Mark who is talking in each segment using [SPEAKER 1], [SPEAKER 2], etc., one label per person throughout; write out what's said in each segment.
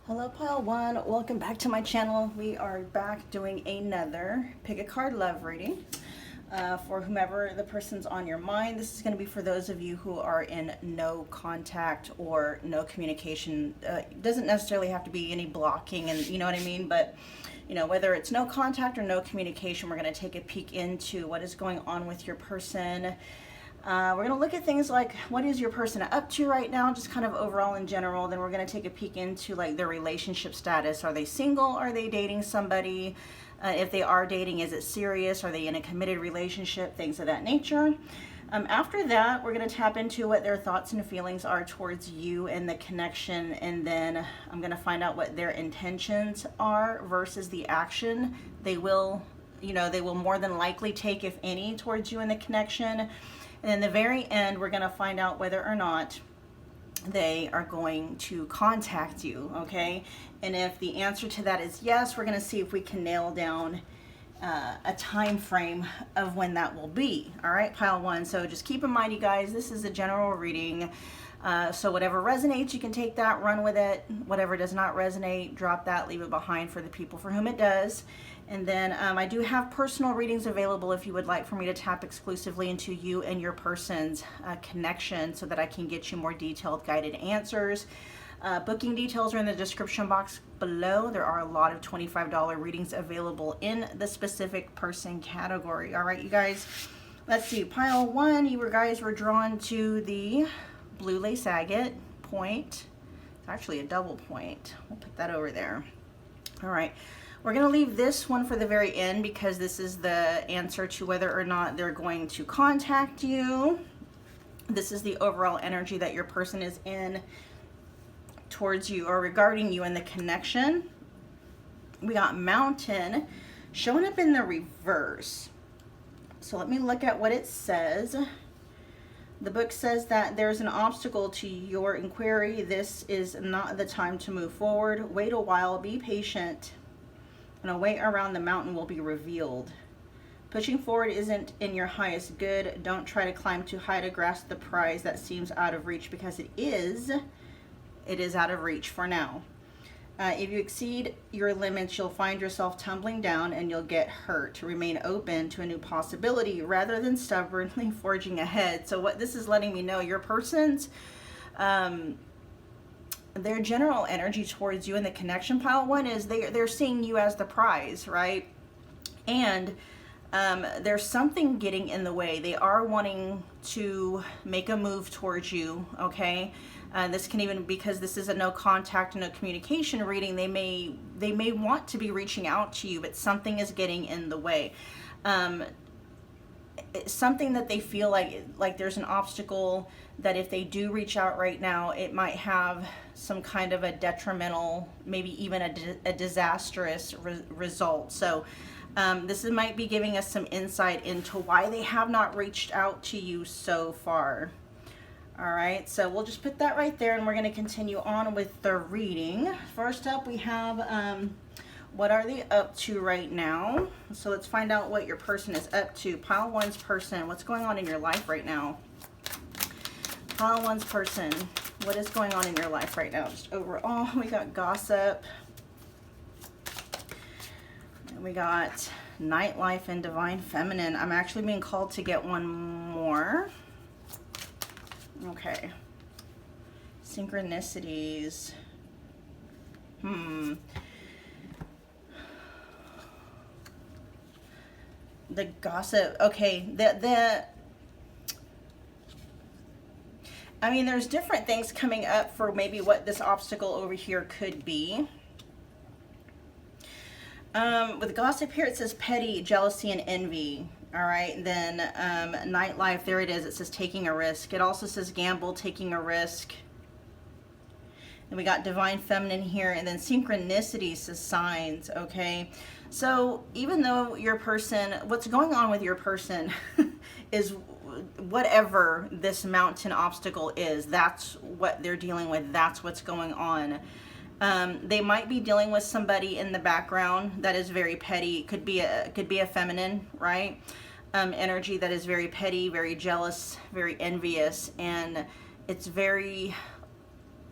[SPEAKER 1] Hello pile one, welcome back to my channel. We are back doing another pick a card love reading for whomever the person's on your mind. This is going to be for those of you who are in no contact or no communication. It doesn't necessarily have to be any blocking, and you know what I mean, but you know, whether it's no contact or no communication, we're going to take a peek into what is going on with your person. We're going to look at things like what is your person up to right now, just kind of overall in general. Then we're going to take a peek into like their relationship status. Are they single? Are they dating somebody? If they are dating, is it serious? Are they in a committed relationship? Things of that nature. After that, we're going to tap into what their thoughts and feelings are towards you and the connection. And then I'm going to find out what their intentions are versus the action they will, they will more than likely take, if any, towards you and the connection. And in the very end, we're going to find out whether or not they are going to contact you, okay? And if the answer to that is yes, we're going to see if we can nail down a time frame of when that will be. All right, pile one. So just keep in mind, you guys, this is a general reading. So whatever resonates, you can take that, run with it. Whatever does not resonate, drop that, leave it behind for the people for whom it does. And then I do have personal readings available if you would like for me to tap exclusively into you and your person's connection so that I can get you more detailed guided answers. Booking details are in the description box below. There are a lot of $25 readings available in the specific person category. All right, you guys, let's see. Pile one, you guys were drawn to the blue lace agate point. It's actually a double point. We'll put that over there. All right. We're going to leave this one for the very end because this is the answer to whether or not they're going to contact you. This is the overall energy that your person is in towards you or regarding you and the connection. We got mountain showing up in the reverse. So let me look at what it says. The book says that there's an obstacle to your inquiry. This is not the time to move forward. Wait a while, be patient, and a way around the mountain will be revealed. Pushing forward isn't in your highest good. Don't try to climb too high to grasp the prize that seems out of reach, because it is out of reach for now. If you exceed your limits, you'll find yourself tumbling down and you'll get hurt. Remain open to a new possibility rather than stubbornly forging ahead. So what this is letting me know, your person's their general energy towards you in the connection pile one is they're seeing you as the prize, right? And there's something getting in the way. They are wanting to make a move towards you, okay? This can even, because this is a no contact, no communication reading, they may want to be reaching out to you, but something is getting in the way. It's something that they feel like there's an obstacle that if they do reach out right now, it might have some kind of a detrimental, maybe even a disastrous result. So this might be giving us some insight into why they have not reached out to you so far. All right, so we'll just put that right there, and we're going to continue on with the reading. First up, we have what are they up to right now? So let's find out what your person is up to. Pile one's person, what's going on in your life right now? Pile one's person, what is going on in your life right now? Just overall, we got gossip. And we got nightlife and divine feminine. I'm actually being called to get one more. Okay. Synchronicities. The gossip. Okay. I mean, there's different things coming up for maybe what this obstacle over here could be. With gossip here, it says petty, jealousy, and envy. All right, then nightlife, there it is. It says taking a risk. It also says gamble, taking a risk. And we got divine feminine here, and then synchronicities says signs, okay? So even though your person, what's going on with your person is whatever this mountain obstacle is, that's what they're dealing with. That's what's going on. They might be dealing with somebody in the background that is very petty. It could be a feminine, right? Energy that is very petty, very jealous, very envious, and it's very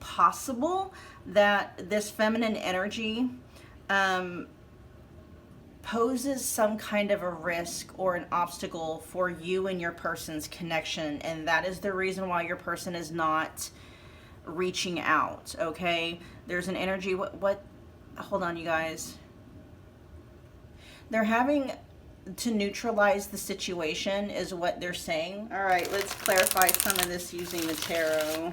[SPEAKER 1] possible that this feminine energy poses some kind of a risk or an obstacle for you and your person's connection, and that is the reason why your person is not reaching out. Okay, there's an energy, what hold on, you guys. They're having to neutralize the situation is what they're saying. All right, let's clarify some of this using the tarot.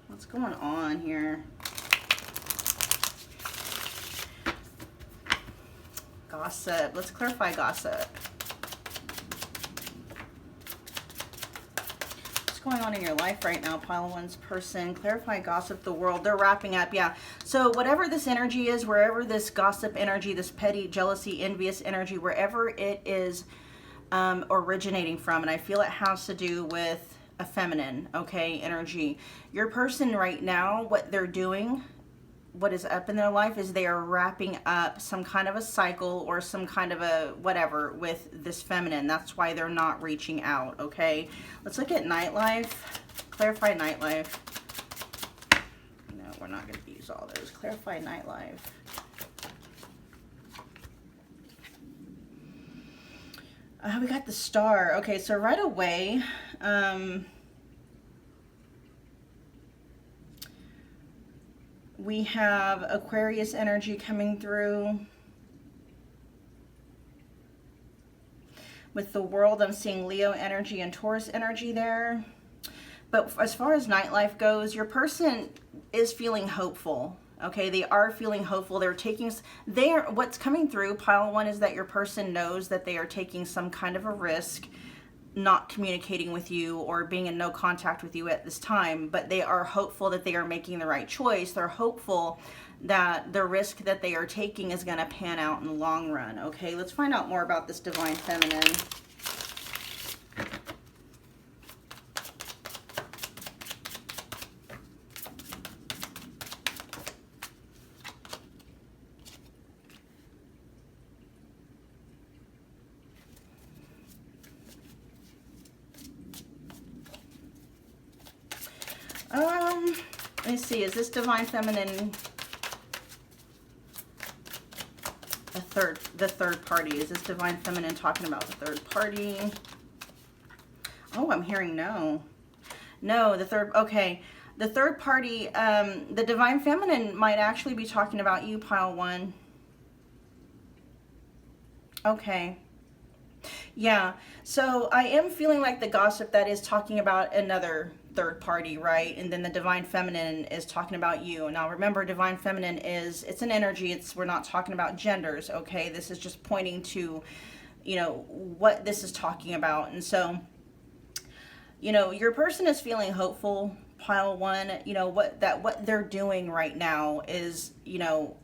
[SPEAKER 1] What's going on here? Gossip. Let's clarify gossip. What's going on in your life right now, pile one's person? Clarify gossip, the world. They're wrapping up. Yeah. So whatever this energy is, wherever this gossip energy, this petty, jealousy, envious energy, wherever it is originating from, and I feel it has to do with a feminine, okay, energy. Your person right now, what they're doing, what is up in their life is they are wrapping up some kind of a cycle or some kind of a whatever with this feminine. That's why they're not reaching out, okay? Let's look at nightlife. Clarify nightlife. No, we're not going to use all those. Clarify nightlife. We got the star. Okay, so right away, we have Aquarius energy coming through. With the world, I'm seeing Leo energy and Taurus energy there. But as far as nightlife goes, your person is feeling hopeful. Okay, they are feeling hopeful. What's coming through, pile one, is that your person knows that they are taking some kind of a risk, not communicating with you or being in no contact with you at this time, but they are hopeful that they are making the right choice. They're hopeful that the risk that they are taking is going to pan out in the long run. Okay, let's find out more about this divine feminine. Let me see, is this divine feminine the third party? Is this divine feminine talking about the third party? Oh, I'm hearing no. No, the third, okay. The third party, the divine feminine might actually be talking about you, pile one. Okay. Yeah, so I am feeling like the gossip that is talking about another third party, right? And then the divine feminine is talking about you. Now remember, divine feminine it's an energy. We're not talking about genders, okay? This is just pointing to, you know, what this is talking about. And so, you know, your person is feeling hopeful, pile one. You know, what they're doing right now is, you know,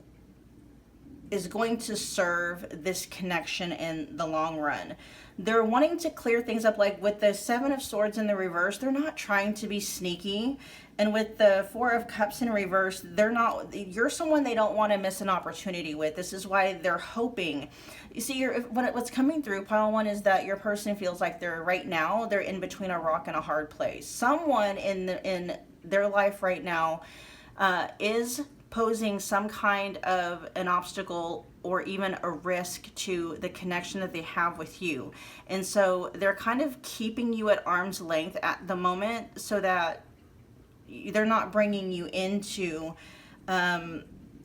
[SPEAKER 1] is going to serve this connection in the long run. They're wanting to clear things up, like with the Seven of Swords in the reverse, they're not trying to be sneaky. And with the Four of Cups in reverse, you're someone they don't want to miss an opportunity with. This is why they're hoping. You see, what's coming through, pile one, is that your person feels like they're in between a rock and a hard place. Someone in their life right now is posing some kind of an obstacle or even a risk to the connection that they have with you. And so they're kind of keeping you at arm's length at the moment so that they're not bringing you into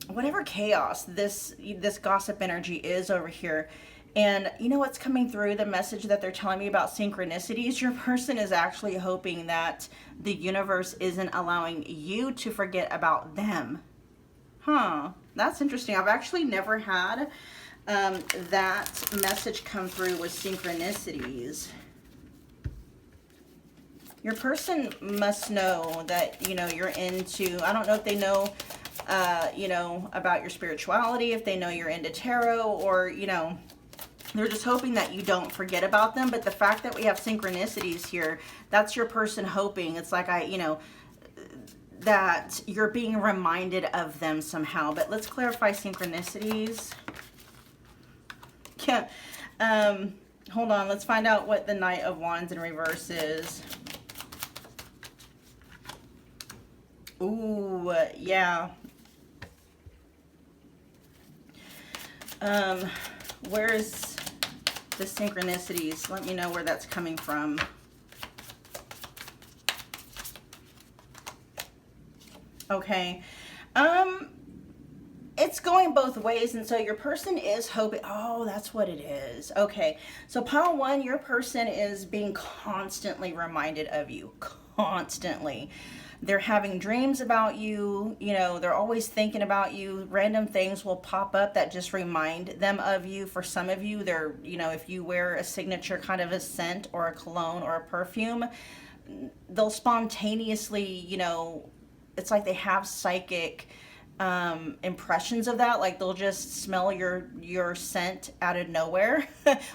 [SPEAKER 1] whatever chaos this gossip energy is over here. And you know what's coming through, the message that they're telling me about synchronicities? Your person is actually hoping that the universe isn't allowing you to forget about them. Huh, that's interesting. I've actually never had that message come through with synchronicities. Your person must know that, you know, you're into, I don't know if they know, you know, about your spirituality, if they know you're into tarot, or, you know, they're just hoping that you don't forget about them. But the fact that we have synchronicities here, that's your person hoping. It's like, you know, that you're being reminded of them somehow. But let's clarify synchronicities. Yeah. Hold on. Let's find out what the Knight of Wands in reverse is. Ooh, yeah. Where's the synchronicities? Let me know where that's coming from. Okay. It's going both ways, and so your person is hoping, oh, that's what it is. Okay, so pile one, your person is being constantly reminded of you, constantly. They're having dreams about you, you know, they're always thinking about you. Random things will pop up that just remind them of you. For some of you, they're, you know, if you wear a signature kind of a scent or a cologne or a perfume, they'll spontaneously, you know, it's like they have psychic impressions of that. Like they'll just smell your scent out of nowhere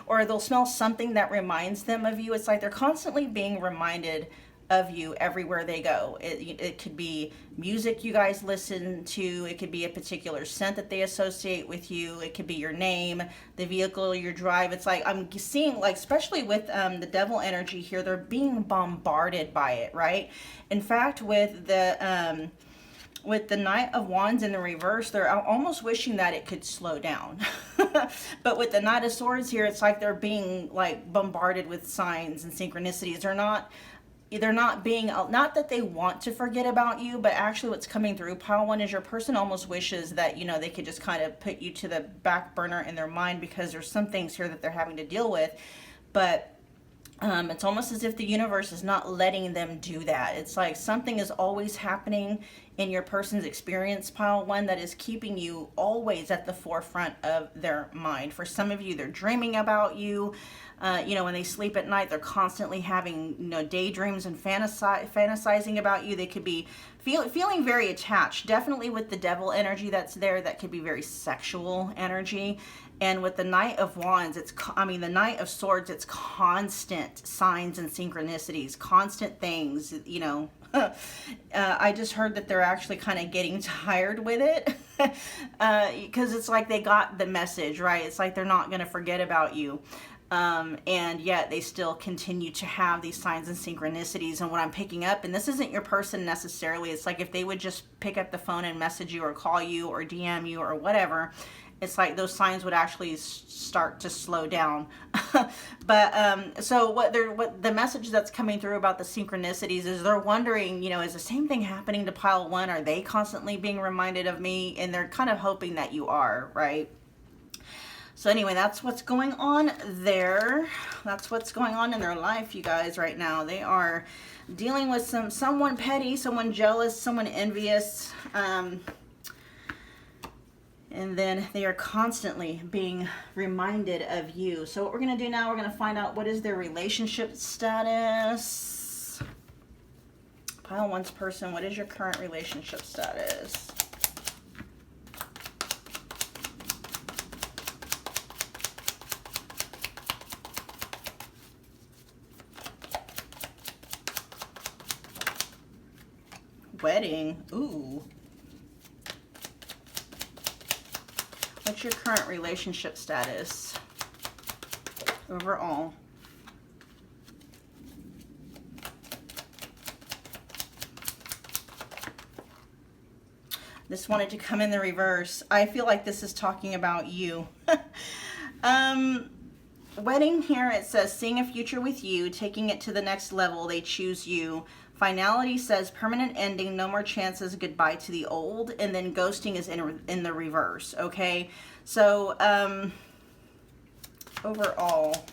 [SPEAKER 1] or they'll smell something that reminds them of you. It's like they're constantly being reminded of you everywhere they go. It could be music you guys listen to, it could be a particular scent that they associate with you, it could be your name, the vehicle you drive. It's like I'm seeing, like, especially with the devil energy here, they're being bombarded by it, right? In fact, with the Knight of Wands in the reverse, they're almost wishing that it could slow down. But with the Knight of Swords here, it's like they're being like bombarded with signs and synchronicities. They're not being, not that they want to forget about you, but actually what's coming through pile one is your person almost wishes that, you know, they could just kind of put you to the back burner in their mind because there's some things here that they're having to deal with. But it's almost as if the universe is not letting them do that. It's like something is always happening in your person's experience, pile one, that is keeping you always at the forefront of their mind. For some of you, they're dreaming about you. You know, when they sleep at night, they're constantly having, you know, daydreams and fantasizing about you. They could be feeling very attached. Definitely with the devil energy that's there, that could be very sexual energy. And with the Knight of Wands, the Knight of Swords, it's constant signs and synchronicities, constant things, you know. I just heard that they're actually kind of getting tired with it because it's like they got the message, right? It's like they're not going to forget about you. And yet they still continue to have these signs and synchronicities. And what I'm picking up, and this isn't your person necessarily, it's like if they would just pick up the phone and message you or call you or DM you or whatever, it's like those signs would actually start to slow down. But so what the message that's coming through about the synchronicities is they're wondering, you know, is the same thing happening to pile one? Are they constantly being reminded of me? And they're kind of hoping that you are, right? So anyway, that's what's going on there. That's what's going on in their life, you guys, right now. They are dealing with someone petty, someone jealous, someone envious. And then they are constantly being reminded of you. So what we're going to do now, we're going to find out what is their relationship status. Pile one's person, what is your current relationship status? Wedding. Ooh. What's your current relationship status overall? This wanted to come in the reverse. I feel like this is talking about you. Wedding here, it says seeing a future with you, taking it to the next level, they choose you. Finality says permanent ending, no more chances, goodbye to the old. And then ghosting is in the reverse, okay? So, overall,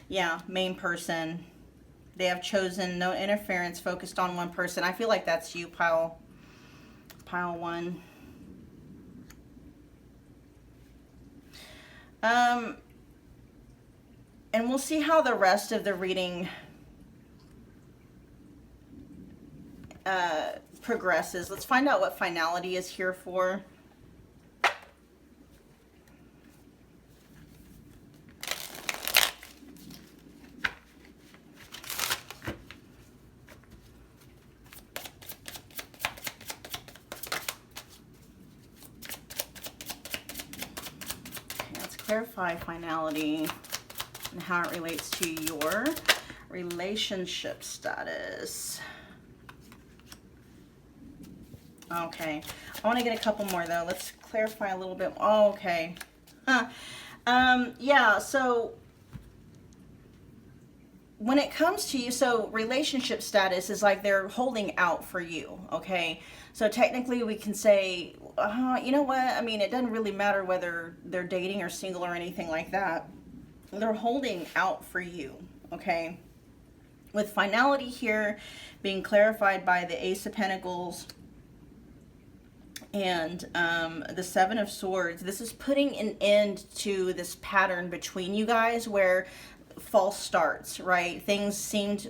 [SPEAKER 1] yeah, main person. They have chosen no interference, focused on one person. I feel like that's you, pile one. And we'll see how the rest of the reading progresses. Let's find out what finality is here for. Let's clarify finality. and how it relates to your relationship status. Okay, I want to get a couple more though. Let's clarify a little bit. Oh, okay. Yeah, so when it comes to you, so relationship status is like they're holding out for you, okay? So technically we can say, you know what? I mean, it doesn't really matter whether they're dating or single or anything like that. They're holding out for you, okay? With finality here being clarified by the Ace of Pentacles and the Seven of Swords, this is putting an end to this pattern between you guys where false starts, right? Things seemed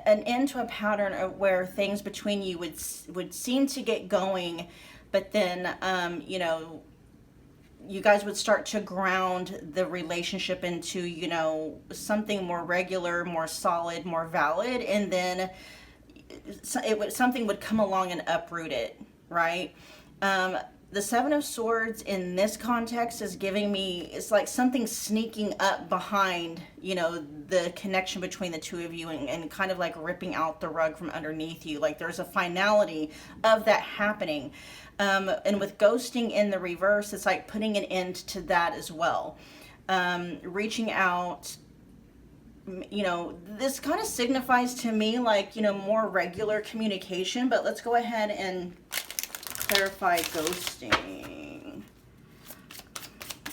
[SPEAKER 1] an end to a pattern of where things between you would seem to get going, but then you know, you guys would start to ground the relationship into, you know, something more regular, more solid, more valid, and then something would come along and uproot it, right? The Seven of Swords in this context is giving me, it's like something sneaking up behind, you know, the connection between the two of you and kind of like ripping out the rug from underneath you. Like there's a finality of that happening. And with ghosting in the reverse, it's like putting an end to that as well. Reaching out, you know, this kind of signifies to me like, you know, more regular communication, but let's go ahead and clarify ghosting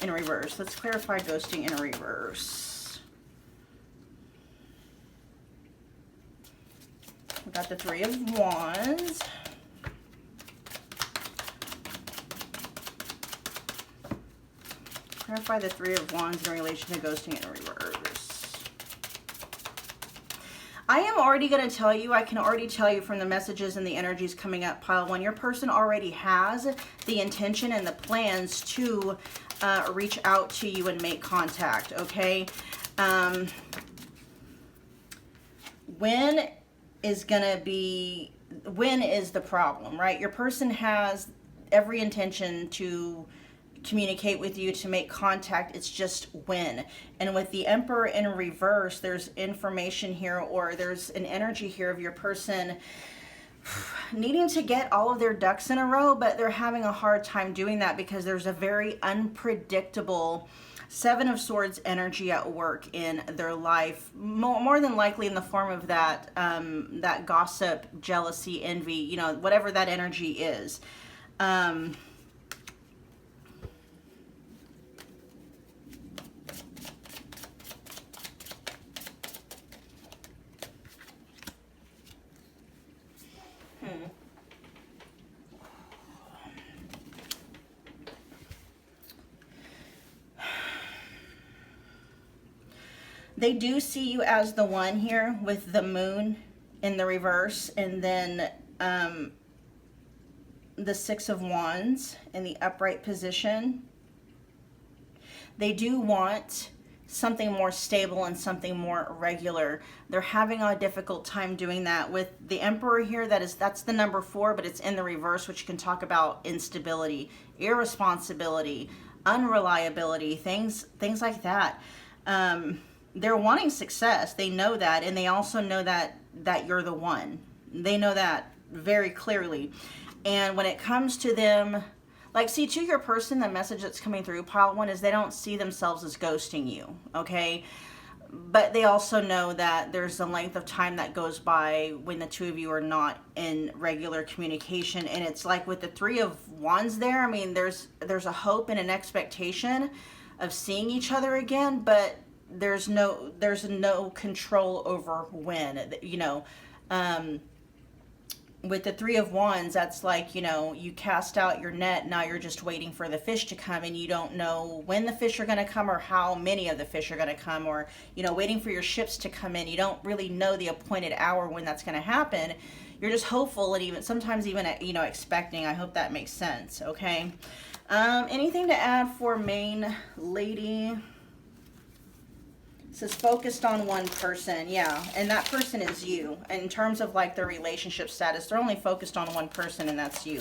[SPEAKER 1] in reverse. Let's clarify ghosting in reverse. We got the Three of Wands. Clarify the Three of Wands in relation to ghosting in reverse. I am already going to tell you, I can already tell you from the messages and the energies coming up, pile one, your person already has the intention and the plans to reach out to you and make contact, okay? When is the problem, right? Your person has every intention to communicate with you, to make contact. It's just when. And with the Emperor in reverse, there's information here, or there's an energy here of your person needing to get all of their ducks in a row, but they're having a hard time doing that because there's a very unpredictable Seven of Swords energy at work in their life, more than likely in the form of that that gossip, jealousy, envy, you know, whatever that energy is. They do see you as the one here with the moon in the reverse, and then the Six of Wands in the upright position. They do want something more stable and something more regular. They're having a difficult time doing that. With the Emperor here, that's the number 4, but it's in the reverse, which can talk about instability, irresponsibility, unreliability, things like that. They're wanting success. They know that, and they also know that you're the one. They know that very clearly. And when it comes to them, like, see, to your person, the message that's coming through, pile one, is they don't see themselves as ghosting you, okay? But they also know that there's a length of time that goes by when the two of you are not in regular communication. And it's like with the Three of Wands there, I mean, there's a hope and an expectation of seeing each other again, but there's no control over when, you know. With the Three of Wands, that's like, you know, you cast out your net, now you're just waiting for the fish to come, and you don't know when the fish are going to come or how many of the fish are going to come, or, you know, waiting for your ships to come in. You don't really know the appointed hour when that's going to happen. You're just hopeful, and even sometimes even, you know, expecting. I hope that makes sense, okay? Anything to add for main lady? It says focused on one person, yeah, and that person is you. In terms of like their relationship status, they're only focused on one person, and that's you,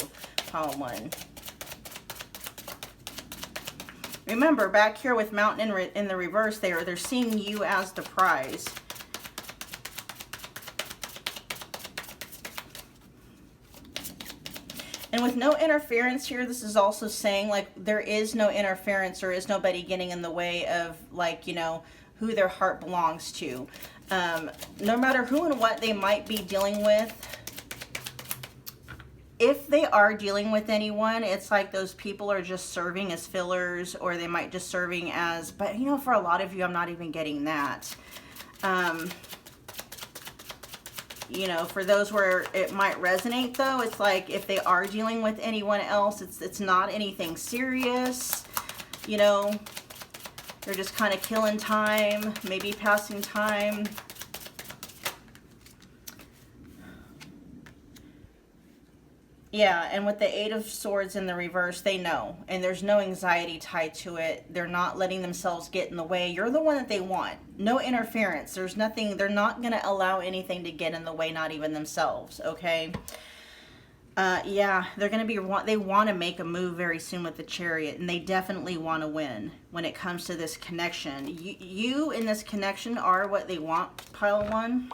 [SPEAKER 1] pile one. Remember, back here with Mountain in the reverse, they're seeing you as the prize. And with no interference here, this is also saying, like, there is no interference, there is nobody getting in the way of, like, you know, who their heart belongs to. No matter who and what they might be dealing with, if they are dealing with anyone, it's like those people are just serving as fillers, or they might just serving as, but you know, for a lot of you, I'm not even getting that. You know, for those where it might resonate though, it's like if they are dealing with anyone else, it's not anything serious, you know, they're just kind of killing time, maybe passing time. Yeah, and with the Eight of Swords in the reverse, they know, and there's no anxiety tied to it. They're not letting themselves get in the way. You're the one that they want. No interference. There's nothing. They're not going to allow anything to get in the way, not even themselves, okay? Yeah, they're going to be, they want to make a move very soon with the Chariot, and they definitely want to win when it comes to this connection. You in this connection are what they want, pile one.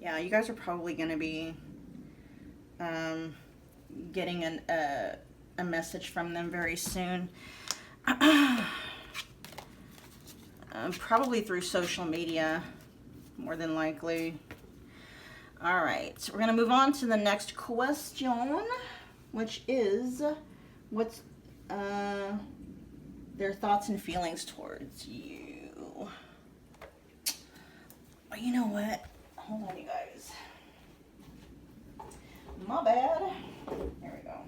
[SPEAKER 1] Yeah, you guys are probably going to be getting a message from them very soon. Probably through social media, more than likely. All right, so we're going to move on to the next question, which is, what's their thoughts and feelings towards you? Oh, you know what? Hold on, you guys. My bad. There we go.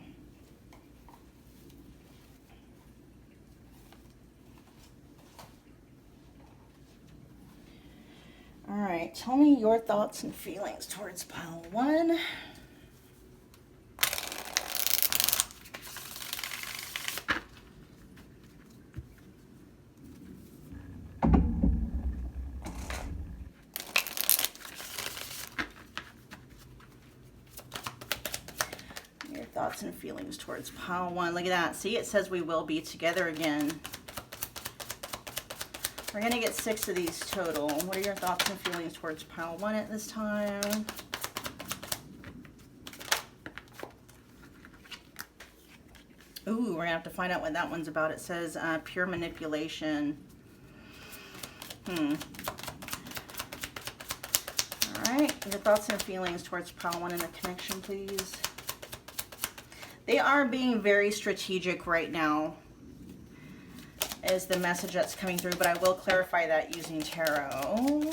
[SPEAKER 1] All right, tell me your thoughts and feelings towards pile one. Thoughts and feelings towards pile one. Look at that. See, it says we will be together again. We're going to get 6 of these total. What are your thoughts and feelings towards pile one at this time? Ooh, we're going to have to find out what that one's about. It says pure manipulation. All right. Your thoughts and feelings towards pile one in the connection, please. They are being very strategic right now, is the message that's coming through, but I will clarify that using tarot.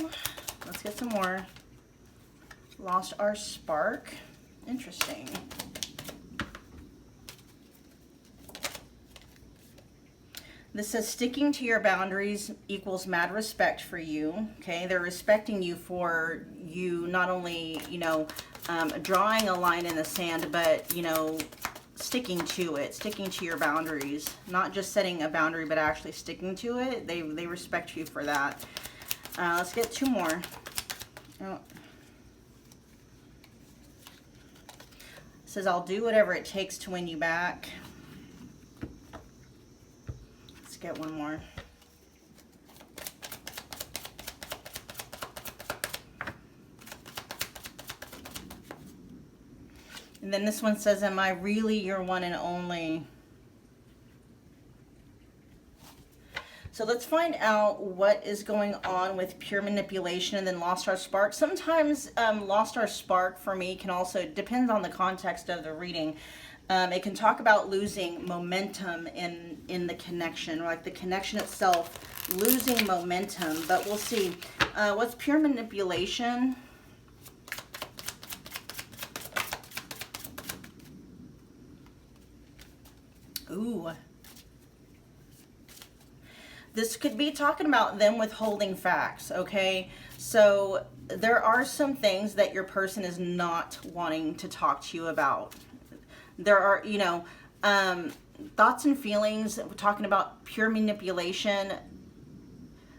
[SPEAKER 1] Let's get some more. Lost our spark. Interesting. This says sticking to your boundaries equals mad respect for you. Okay, they're respecting you for you not only, you know, drawing a line in the sand, but, you know, sticking to it, sticking to your boundaries, not just setting a boundary, but actually sticking to it. They respect you for that. Let's get 2 more. Oh. It says, I'll do whatever it takes to win you back. Let's get 1 more. And then this one says, am I really your one and only? So let's find out what is going on with pure manipulation and then lost our spark. Sometimes lost our spark for me can also, depends on the context of the reading. It can talk about losing momentum in the connection, or like the connection itself losing momentum. But we'll see. What's pure manipulation? Ooh. This could be talking about them withholding facts, okay? So there are some things that your person is not wanting to talk to you about. There are, you know, thoughts and feelings, we're talking about pure manipulation.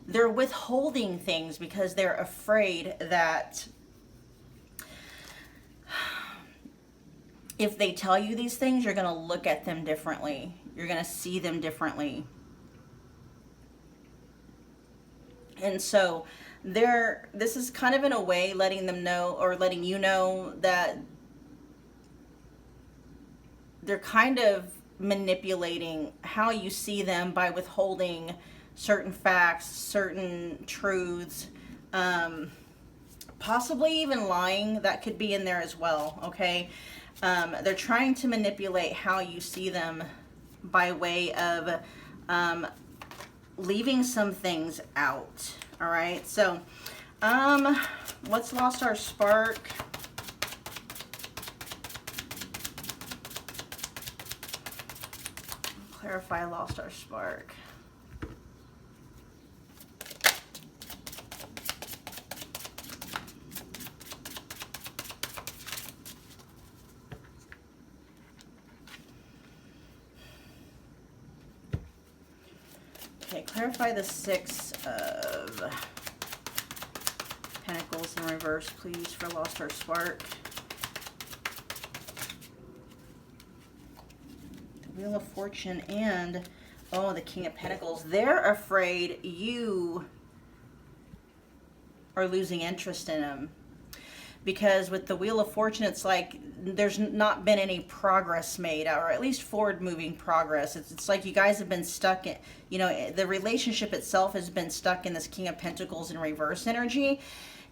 [SPEAKER 1] They're withholding things because they're afraid that if they tell you these things, you're going to look at them differently. You're going to see them differently. And so this is kind of in a way letting them know, or letting you know, that they're kind of manipulating how you see them by withholding certain facts, certain truths, possibly even lying. That could be in there as well, okay? They're trying to manipulate how you see them by way of leaving some things out, all right? So, what's lost our spark? Clarify lost our spark. Okay, clarify the Six of Pentacles in reverse, please, for lost our spark. Wheel of Fortune and, oh, the King of Pentacles. They're afraid you are losing interest in them. Because with the Wheel of Fortune, it's like there's not been any progress made, or at least forward-moving progress. It's like you guys have been stuck in, you know, the relationship itself has been stuck in this King of Pentacles in reverse energy.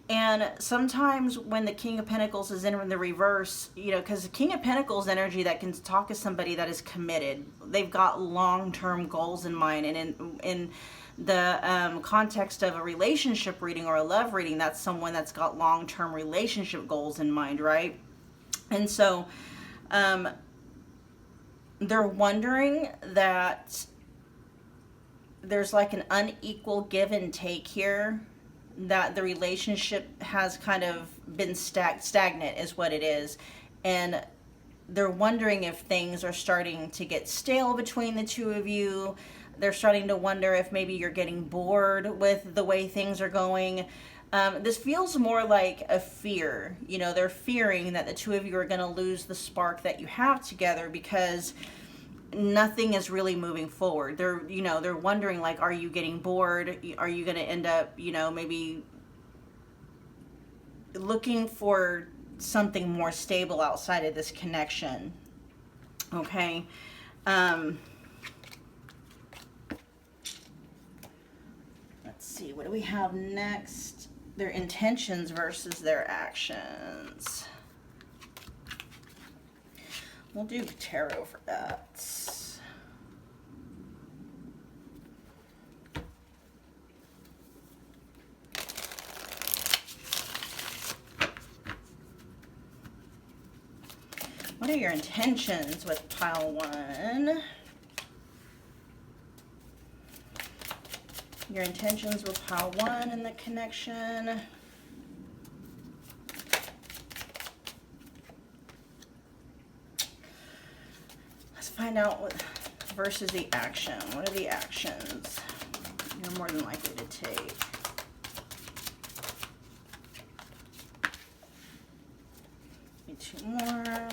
[SPEAKER 1] And sometimes when the King of Pentacles is in the reverse, you know, because the King of Pentacles energy, that can talk to somebody that is committed. They've got long-term goals in mind. And in the context of a relationship reading or a love reading, that's someone that's got long-term relationship goals in mind, right? And so they're wondering that there's like an unequal give and take here, that the relationship has kind of been stagnant is what it is. And they're wondering if things are starting to get stale between the two of you. They're starting to wonder if maybe you're getting bored with the way things are going. This feels more like a fear. You know, they're fearing that the two of you are going to lose the spark that you have together because nothing is really moving forward. They're, you know, they're wondering, like, are you getting bored? Are you going to end up, you know, maybe looking for something more stable outside of this connection? Okay. Let's see, what do we have next? Their intentions versus their actions. We'll do tarot for that. What are your intentions with pile one? Your intentions with pile one in the connection. Let's find out what versus the action. What are the actions you're more than likely to take? Maybe two more.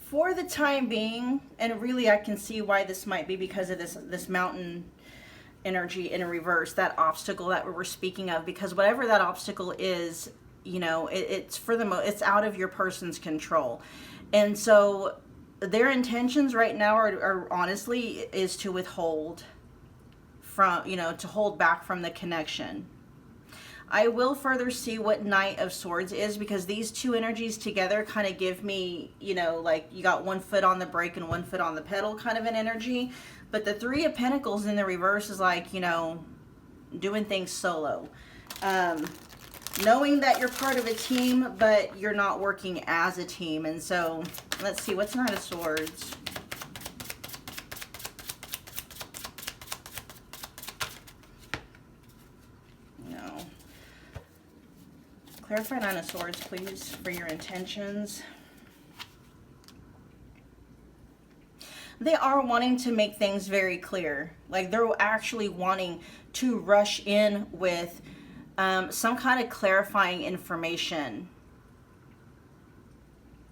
[SPEAKER 1] For the time being, and really I can see why this might be because of this mountain energy in reverse, that obstacle that we were speaking of, because whatever that obstacle is, you know, it's it's out of your person's control. And so their intentions right now are honestly is to withhold from, you know, to hold back from the connection. I will further see what Knight of Swords is, because these two energies together kind of give me, you know, like you got one foot on the brake and one foot on the pedal kind of an energy. But the Three of Pentacles in the reverse is like, you know, doing things solo. Knowing that you're part of a team, but you're not working as a team. And so, let's see, what's Knight of Swords? Clarify Nine of Swords, please, for your intentions. They are wanting to make things very clear. Like they're actually wanting to rush in with some kind of clarifying information,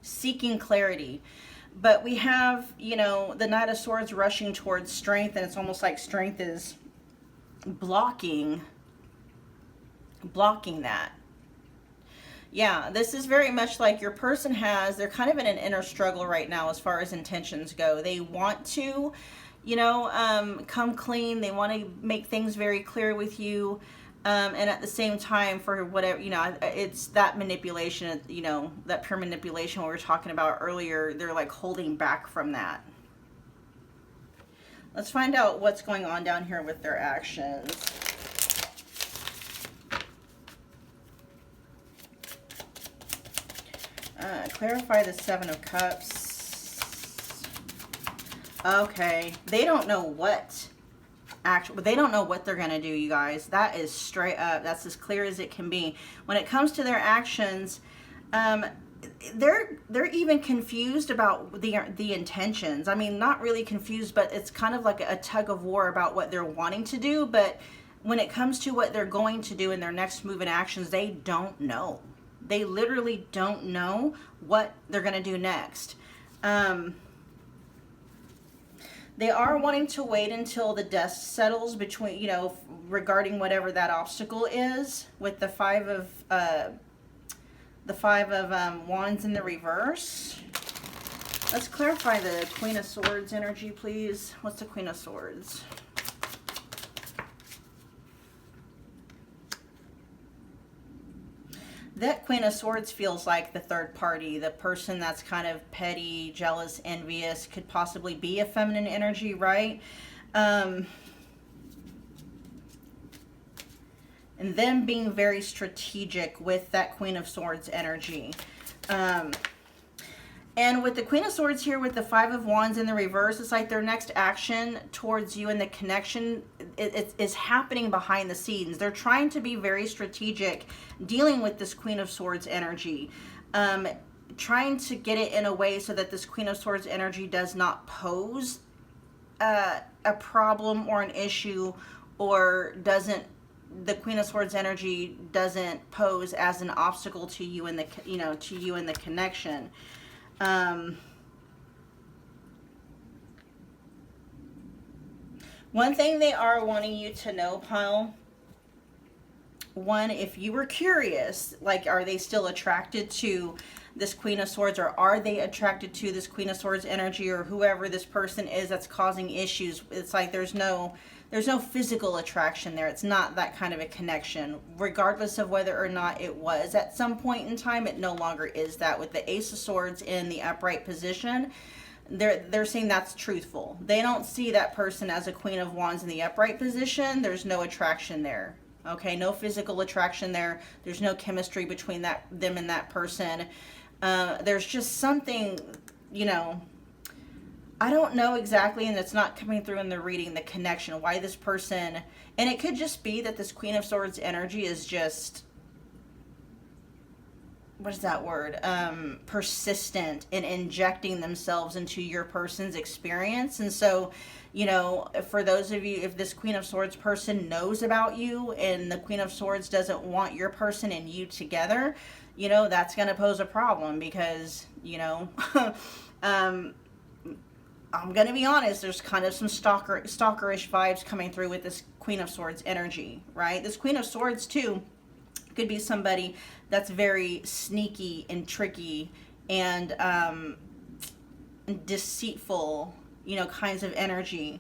[SPEAKER 1] seeking clarity. But we have, you know, the Knight of Swords rushing towards strength, and it's almost like strength is blocking that. Yeah, this is very much like your person they're kind of in an inner struggle right now as far as intentions go. They want to, you know, come clean. They want to make things very clear with you. And at the same time, for whatever, you know, it's that manipulation, you know, that pure manipulation we were talking about earlier. They're like holding back from that. Let's find out what's going on down here with their actions. Clarify the Seven of Cups. Okay, they don't know what they don't know what they're gonna do, you guys. That is straight up. That's as clear as it can be. When it comes to their actions, they're even confused about the intentions. I mean, not really confused, but it's kind of like a tug of war about what they're wanting to do. But when it comes to what they're going to do in their next move and actions, they don't know. They literally don't know what they're going to do next. They are wanting to wait until the dust settles between, you know, regarding whatever that obstacle is, with the five of Wands in the reverse. Let's clarify the Queen of Swords energy, please. What's the Queen of Swords? That Queen of Swords feels like the third party, the person that's kind of petty, jealous, envious, could possibly be a feminine energy, right? And them being very strategic with that Queen of Swords energy. And with the Queen of Swords here with the Five of Wands in the reverse, it's like their next action towards you and the connection is happening behind the scenes. They're trying to be very strategic dealing with this Queen of Swords energy. Trying to get it in a way so that this Queen of Swords energy does not pose a problem or an issue, or the Queen of Swords energy doesn't pose as an obstacle to you and the connection. One thing they are wanting you to know, pile, one, if you were curious, like, are they still attracted to this Queen of Swords, or are they attracted to this Queen of Swords energy, or whoever this person is that's causing issues? It's like there's no physical attraction there. It's not that kind of a connection. Regardless of whether or not it was at some point in time, it no longer is that. With the Ace of Swords in the upright position, they're saying that's truthful. They don't see that person as a Queen of Wands in the upright position. There's no attraction there. Okay, no physical attraction there. There's no chemistry between them and that person. There's just something, you know, I don't know exactly, and it's not coming through in the reading, the connection, why this person, and it could just be that this Queen of Swords energy is just, what is that word? Persistent in injecting themselves into your person's experience. And so, you know, for those of you, if this Queen of Swords person knows about you and the Queen of Swords doesn't want your person and you together, you know, that's going to pose a problem because, you know, I'm going to be honest, there's kind of some stalkerish vibes coming through with this Queen of Swords energy, right? This Queen of Swords, too, could be somebody that's very sneaky and tricky and deceitful, you know, kinds of energy.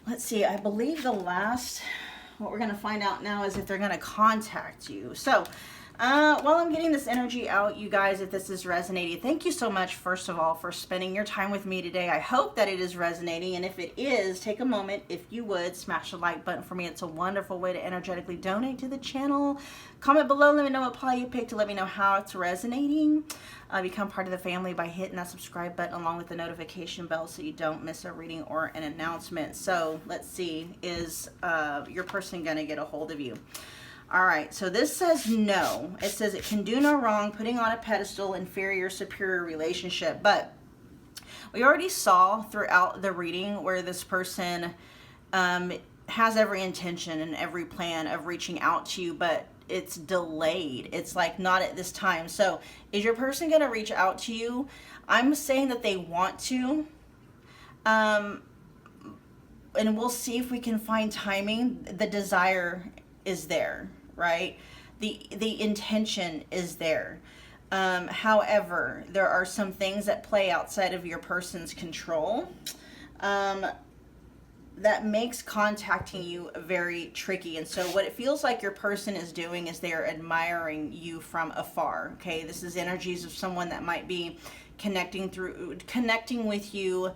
[SPEAKER 1] Let's see, I believe what we're going to find out now is if they're going to contact you. So, while I'm getting this energy out, you guys, if this is resonating, thank you so much, first of all, for spending your time with me today. I hope that it is resonating, and if it is, take a moment, if you would, smash the like button for me. It's a wonderful way to energetically donate to the channel. Comment below, let me know what pile you picked to let me know how it's resonating. Become part of the family by hitting that subscribe button along with the notification bell so you don't miss a reading or an announcement. So let's see, is your person going to get a hold of you? All right, so this says no. It says it can do no wrong, putting on a pedestal, inferior, superior relationship. But we already saw throughout the reading where this person has every intention and every plan of reaching out to you, but it's delayed. It's like not at this time. So is your person going to reach out to you? I'm saying that they want to. And we'll see if we can find timing. The desire is there, right? The intention is there. However, there are some things that play outside of your person's control that makes contacting you very tricky. And so what it feels like your person is doing is they're admiring you from afar. Okay, this is energies of someone that might be connecting with you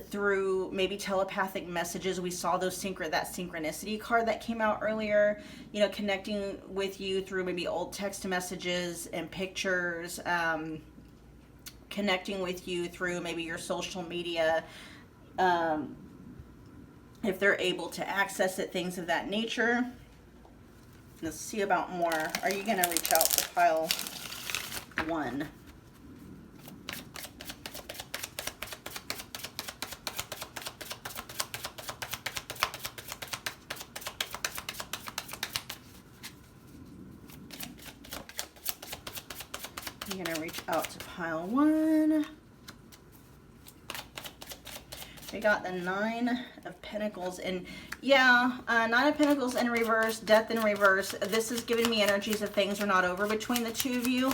[SPEAKER 1] through maybe telepathic messages. We saw those that synchronicity card that came out earlier, you know, connecting with you through maybe old text messages and pictures, connecting with you through maybe your social media, if they're able to access it, things of that nature. Let's see about more. Are you going to reach out to pile 1? I'm going to reach out to pile 1. We got the 9 of Pentacles, and yeah, 9 of Pentacles in reverse, Death in reverse. This is giving me energies of things are not over between the two of you,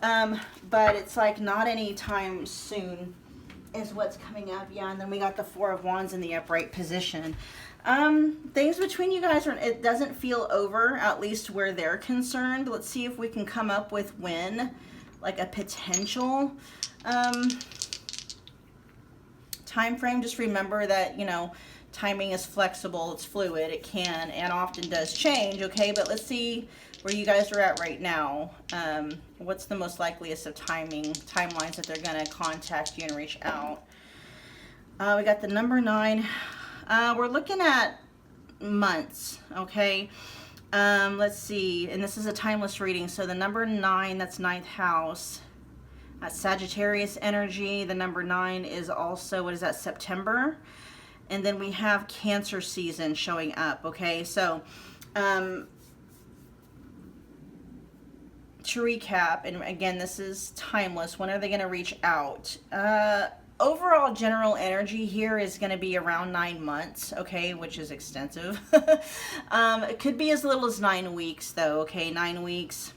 [SPEAKER 1] but it's like not anytime soon is what's coming up. Yeah, and then we got the 4 of Wands in the upright position. Things between you guys, it doesn't feel over, at least where they're concerned. Let's see if we can come up with when, like a potential time frame. Just remember that, you know, timing is flexible, it's fluid, it can and often does change. Okay, but let's see where you guys are at right now. What's the most likeliest of timelines that they're going to contact you and reach out? We got the number 9. We're looking at months. Okay, let's see, and this is a timeless reading. So the number 9, that's 9th house. That's Sagittarius energy. The number 9 is also, what is that, September? And then we have Cancer season showing up. Okay, so to recap, and again, this is timeless. When are they going to reach out? Overall general energy here is going to be around 9 months, okay, which is extensive. It could be as little as 9 weeks, though. Okay, 9 weeks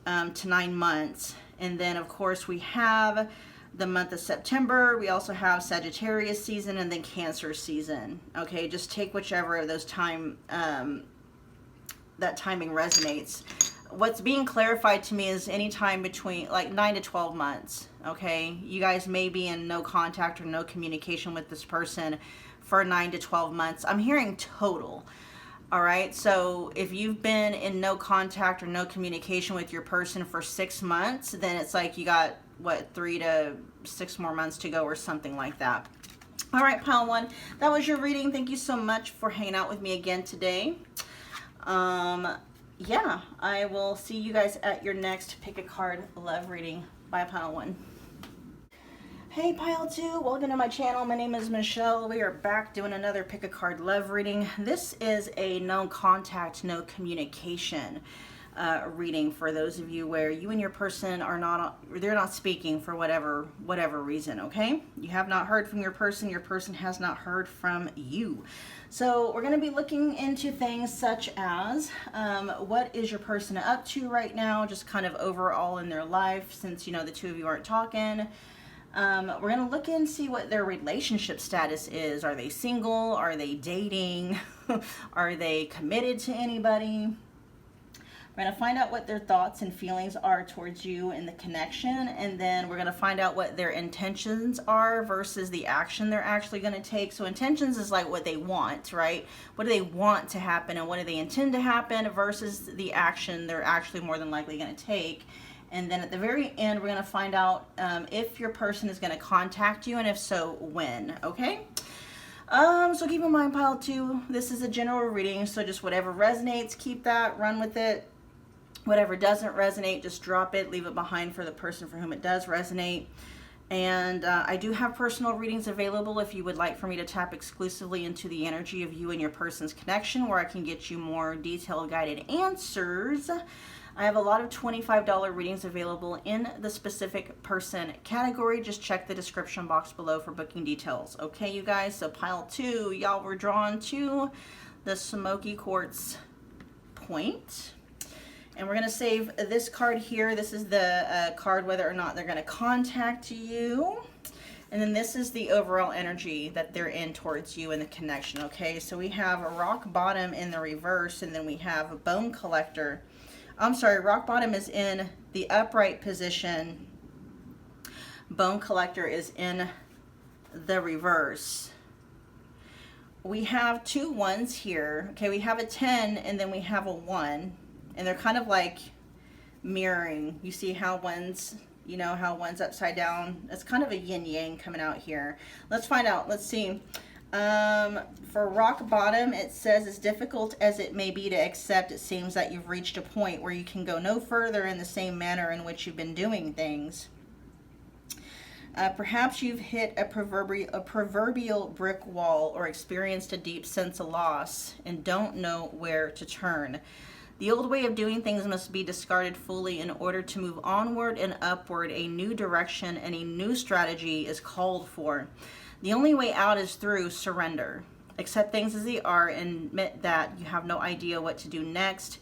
[SPEAKER 1] to 9 months. And then, of course, we have the month of September. We also have Sagittarius season and then Cancer season. Okay, just take whichever of those that timing resonates. What's being clarified to me is any time between like 9 to 12 months. Okay, you guys may be in no contact or no communication with this person for 9 to 12 months. I'm hearing total. All right, so if you've been in no contact or no communication with your person for 6 months, then it's like you got, what, 3 to 6 more months to go or something like that. All right, pile 1, that was your reading. Thank you so much for hanging out with me again today. Yeah, I will see you guys at your next Pick a Card love reading. Bye, pile 1. Hey pile 2, welcome to my channel. My name is Michelle. We are back doing another Pick a Card love reading. This is a no contact, no communication reading for those of you where you and your person are they're not speaking for whatever reason. Okay, you have not heard from your person has not heard from you. So we're going to be looking into things such as what is your person up to right now, just kind of overall in their life, since you know the two of you aren't talking. We're going to look and see what their relationship status is. Are they single? Are they dating? Are they committed to anybody? We're going to find out what their thoughts and feelings are towards you in the connection, and then we're going to find out what their intentions are versus the action they're actually going to take. So intentions is like what they want, right? What do they want to happen and what do they intend to happen versus the action they're actually more than likely going to take. And then at the very end, we're going to find out if your person is going to contact you, and if so, when. Okay? So keep in mind, pile 2, this is a general reading, so just whatever resonates, keep that, run with it. Whatever doesn't resonate, just drop it, leave it behind for the person for whom it does resonate. And I do have personal readings available if you would like for me to tap exclusively into the energy of you and your person's connection, where I can get you more detailed guided answers. I have a lot of $25 readings available in the specific person category. Just check the description box below for booking details. Okay, you guys, so pile 2, y'all were drawn to the Smoky Quartz point. And we're going to save this card here. This is the card whether or not they're going to contact you. And then this is the overall energy that they're in towards you and the connection, okay? So we have a rock bottom in the reverse, and then we have a bone collector. I'm sorry, rock bottom is in the upright position. Bone collector is in the reverse. We have 2 1s here. Okay, we have a 10 and then we have a 1. And they're kind of like mirroring. You see how one's, you know, how one's upside down. It's kind of a yin yang coming out here. Let's find out. Let's see. For rock bottom, it says, as difficult as it may be to accept, it seems that you've reached a point where you can go no further in the same manner in which you've been doing things. Perhaps you've hit a proverbial brick wall or experienced a deep sense of loss and don't know where to turn. The old way of doing things must be discarded fully in order to move onward and upward. A new direction and a new strategy is called for. The only way out is through surrender. Accept things as they are and admit that you have no idea what to do next.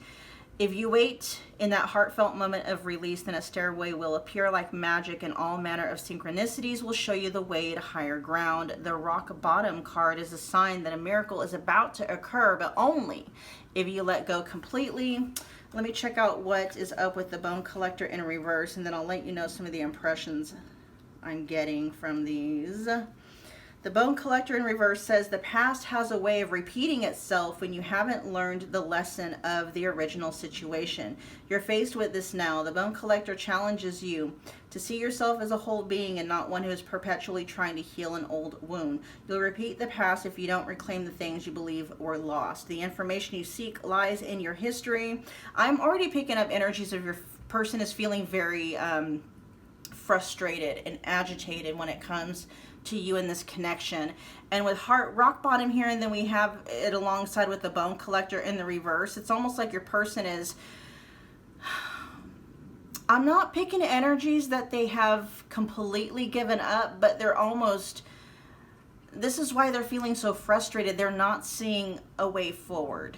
[SPEAKER 1] If you wait in that heartfelt moment of release, then a stairway will appear like magic, and all manner of synchronicities will show you the way to higher ground. The rock bottom card is a sign that a miracle is about to occur, but only if you let go completely. Let me check out what is up with the bone collector in reverse, and then I'll let you know some of the impressions I'm getting from these. The bone collector in reverse says the past has a way of repeating itself when you haven't learned the lesson of the original situation. You're faced with this now. The bone collector challenges you to see yourself as a whole being and not one who is perpetually trying to heal an old wound. You'll repeat the past if you don't reclaim the things you believe were lost. The information you seek lies in your history. I'm already picking up energies of your person is feeling very frustrated and agitated when it comes to you in this connection. And with rock bottom here, and then we have it alongside with the bone collector in the reverse, it's almost like your person is, I'm not picking energies that they have completely given up, but they're almost, this is why they're feeling so frustrated. They're not seeing a way forward.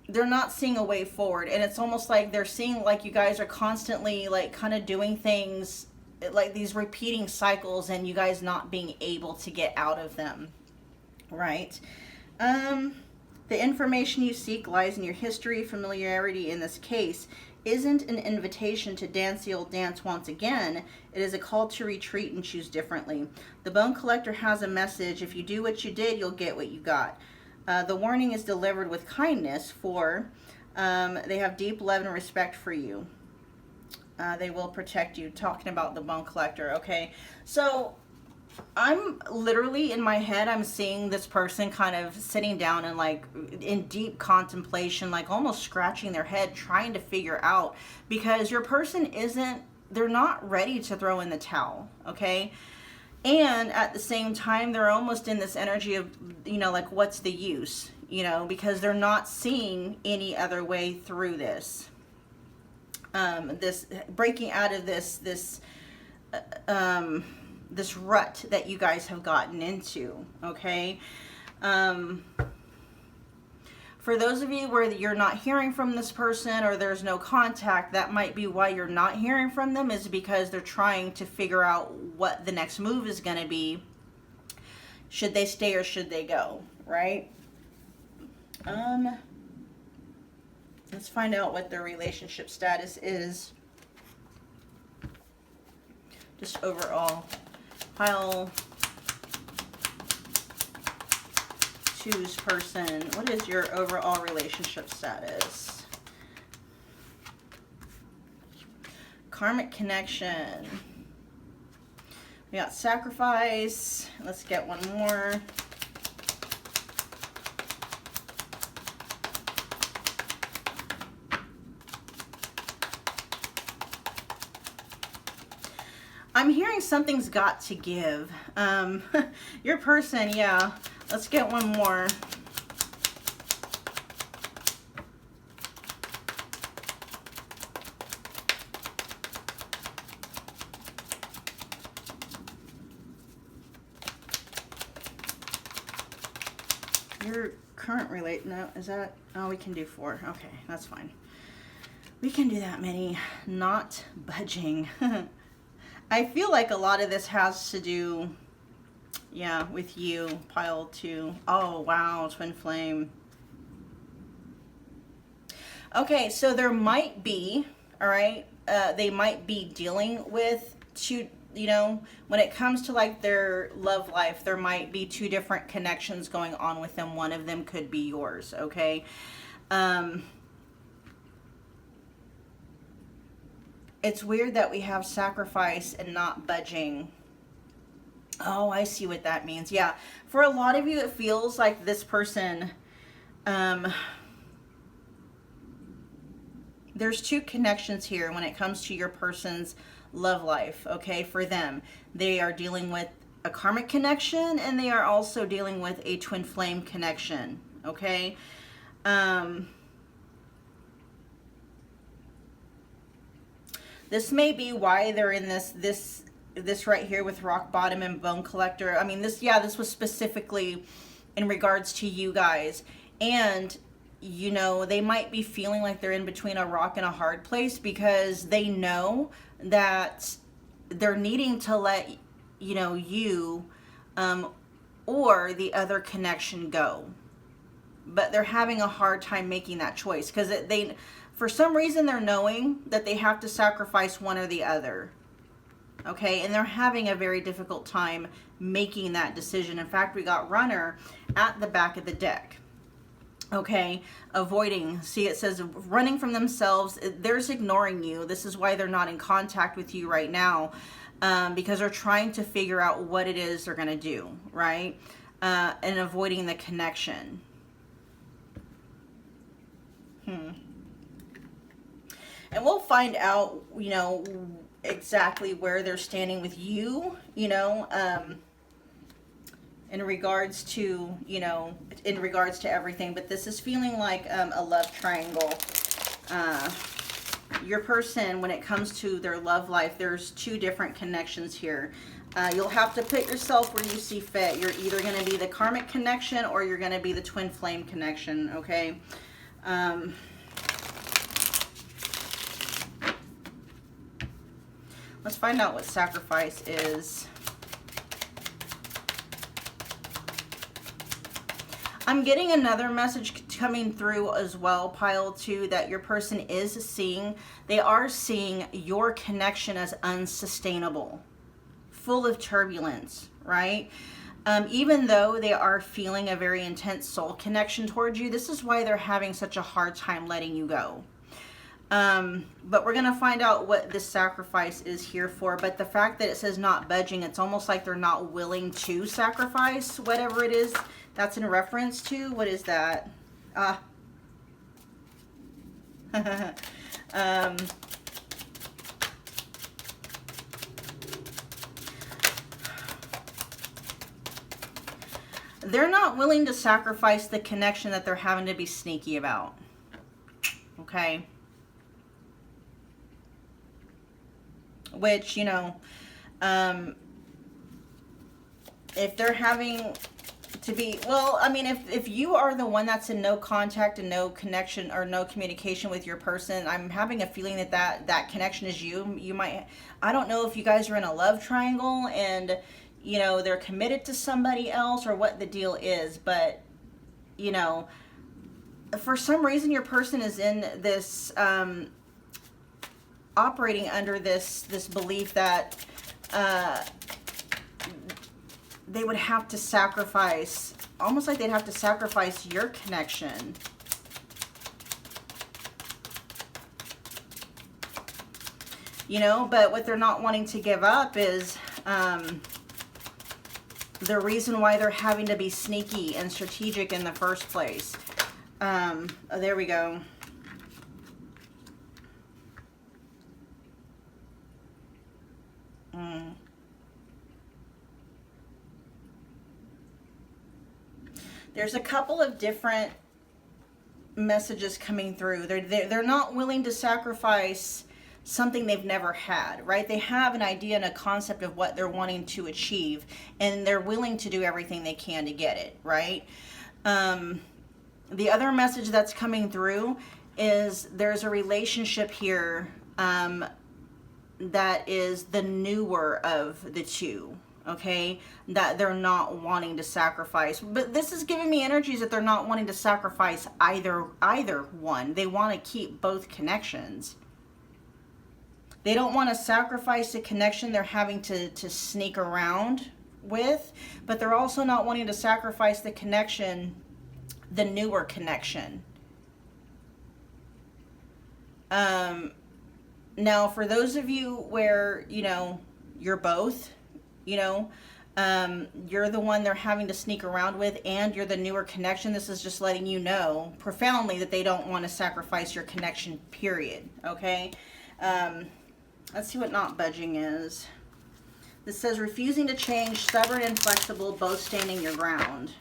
[SPEAKER 1] They're not seeing a way forward, and it's almost like they're seeing like you guys are constantly like kind of doing things like these repeating cycles, and you guys not being able to get out of them, right? The information you seek lies in your history. Familiarity in this case isn't an invitation to dance the old dance once again. It is a call to retreat and choose differently. The bone collector has a message. If you do what you did, you'll get what you got. The warning is delivered with kindness, for they have deep love and respect for you. They will protect you. Talking about the bone collector, okay? So I'm literally in my head, I'm seeing this person kind of sitting down and like in deep contemplation, like almost scratching their head, trying to figure out, because your person they're not ready to throw in the towel, okay? And at the same time, they're almost in this energy of, you know, like, what's the use? You know, because they're not seeing any other way through this. This breaking out of this rut that you guys have gotten into, okay? For those of you where you're not hearing from this person or there's no contact, that might be why you're not hearing from them, is because they're trying to figure out what the next move is going to be. Should they stay or should they go, right? Let's find out what their relationship status is. Just overall. Pile 2's person, what is your overall relationship status? Karmic connection. We got sacrifice. Let's get one more. I'm hearing something's got to give. Your person, yeah. Let's get one more. Your current no, is that, oh, we can do 4. Okay, that's fine. We can do that many. Not budging. I feel like a lot of this has to do, yeah, with you, pile 2. Oh, wow, twin flame. Okay, so there might be, all right, they might be dealing with 2, you know, when it comes to like their love life, there might be 2 different connections going on with them. One of them could be yours, okay? It's weird that we have sacrifice and not budging. Oh, I see what that means. Yeah, for a lot of you, it feels like this person, there's 2 connections here when it comes to your person's love life, okay? For them, they are dealing with a karmic connection and they are also dealing with a twin flame connection, okay? This may be why they're in this right here with rock bottom and bone collector. I mean, this was specifically in regards to you guys. And, you know, they might be feeling like they're in between a rock and a hard place because they know that they're needing to let, you know, you or the other connection go. But they're having a hard time making that choice because they, for some reason, they're knowing that they have to sacrifice one or the other. Okay, and they're having a very difficult time making that decision. In fact, we got runner at the back of the deck. Okay, avoiding. See, it says running from themselves. They're ignoring you. This is why they're not in contact with you right now, because they're trying to figure out what it is they're going to do, right? And avoiding the connection. And we'll find out, you know, exactly where they're standing with you, you know, in regards to, you know, in regards to everything. But this is feeling like a love triangle. Your person, when it comes to their love life, there's 2 different connections here. You'll have to put yourself where you see fit. You're either going to be the karmic connection or you're going to be the twin flame connection, okay? Let's find out what sacrifice is. I'm getting another message coming through as well, pile 2, that your person is seeing, they are seeing your connection as unsustainable, full of turbulence, right? Even though they are feeling a very intense soul connection towards you, this is why they're having such a hard time letting you go. But we're going to find out what this sacrifice is here for. But the fact that it says not budging, it's almost like they're not willing to sacrifice whatever it is that's in reference to. What is that? They're not willing to sacrifice the connection that they're having to be sneaky about. Okay? Which, you know, if they're having to be, well, I mean, if you are the one that's in no contact and no connection or no communication with your person, I'm having a feeling that connection is you. You might, I don't know if you guys are in a love triangle and, you know, they're committed to somebody else or what the deal is, but, you know, for some reason your person is in this, operating under this belief that they would have to sacrifice, almost like they'd have to sacrifice your connection. you know, but what they're not wanting to give up is the reason why they're having to be sneaky and strategic in the first place. Oh, there we go. There's a couple of different messages coming through. They're not willing to sacrifice something they've never had, right? They have an idea and a concept of what they're wanting to achieve, and they're willing to do everything they can to get it, right? The other message that's coming through is there's a relationship here that is the newer of the two, okay, that they're not wanting to sacrifice. But this is giving me energies that they're not wanting to sacrifice either one. They want to keep both connections. They don't want to sacrifice the connection they're having to sneak around with, but they're also not wanting to sacrifice the connection, the newer connection. Now, for those of you where, you know, you're both, you know, you're the one they're having to sneak around with, and you're the newer connection, this is just letting you know profoundly that they don't want to sacrifice your connection, period, okay? Let's see what not budging is. This says refusing to change, stubborn and flexible, both standing your ground.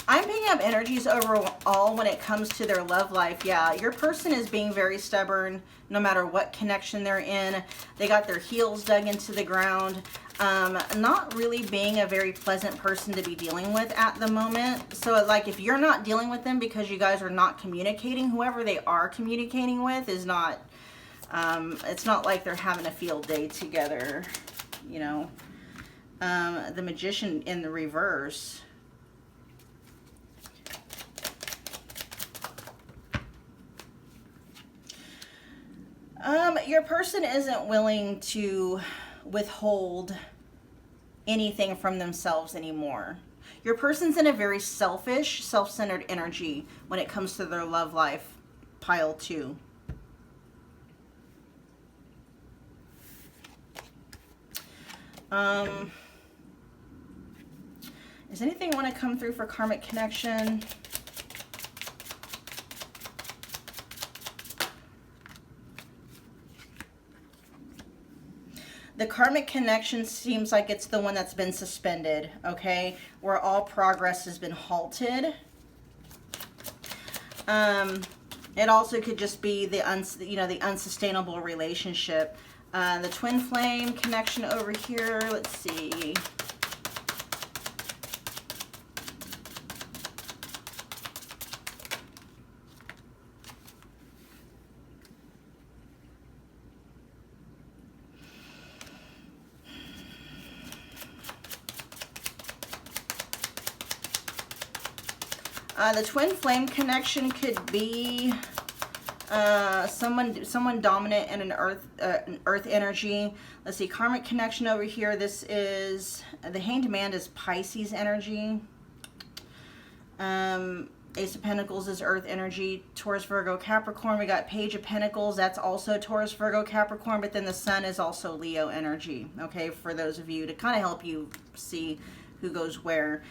[SPEAKER 1] I'm picking up energies overall when it comes to their love life. Yeah, your person is being very stubborn no matter what connection they're in. They got their heels dug into the ground. Not really being a very pleasant person to be dealing with at the moment. So like if you're not dealing with them because you guys are not communicating, whoever they are communicating with is not, it's not like they're having a field day together, you know. The Magician in the reverse. Your person isn't willing to withhold anything from themselves anymore. Your person's in a very selfish, self-centered energy when it comes to their love life, pile 2. Does anything want to come through for karmic connection? The karmic connection seems like it's the one that's been suspended, okay? Where all progress has been halted. It also could just be the the unsustainable relationship. The twin flame connection over here, let's see. The twin flame connection could be someone dominant in an earth energy. Let's see, karmic connection over here. This is the Hanged Man is Pisces energy. Ace of Pentacles is earth energy. Taurus, Virgo, Capricorn. We got Page of Pentacles. That's also Taurus, Virgo, Capricorn. But then the Sun is also Leo energy. Okay, for those of you to kind of help you see who goes where.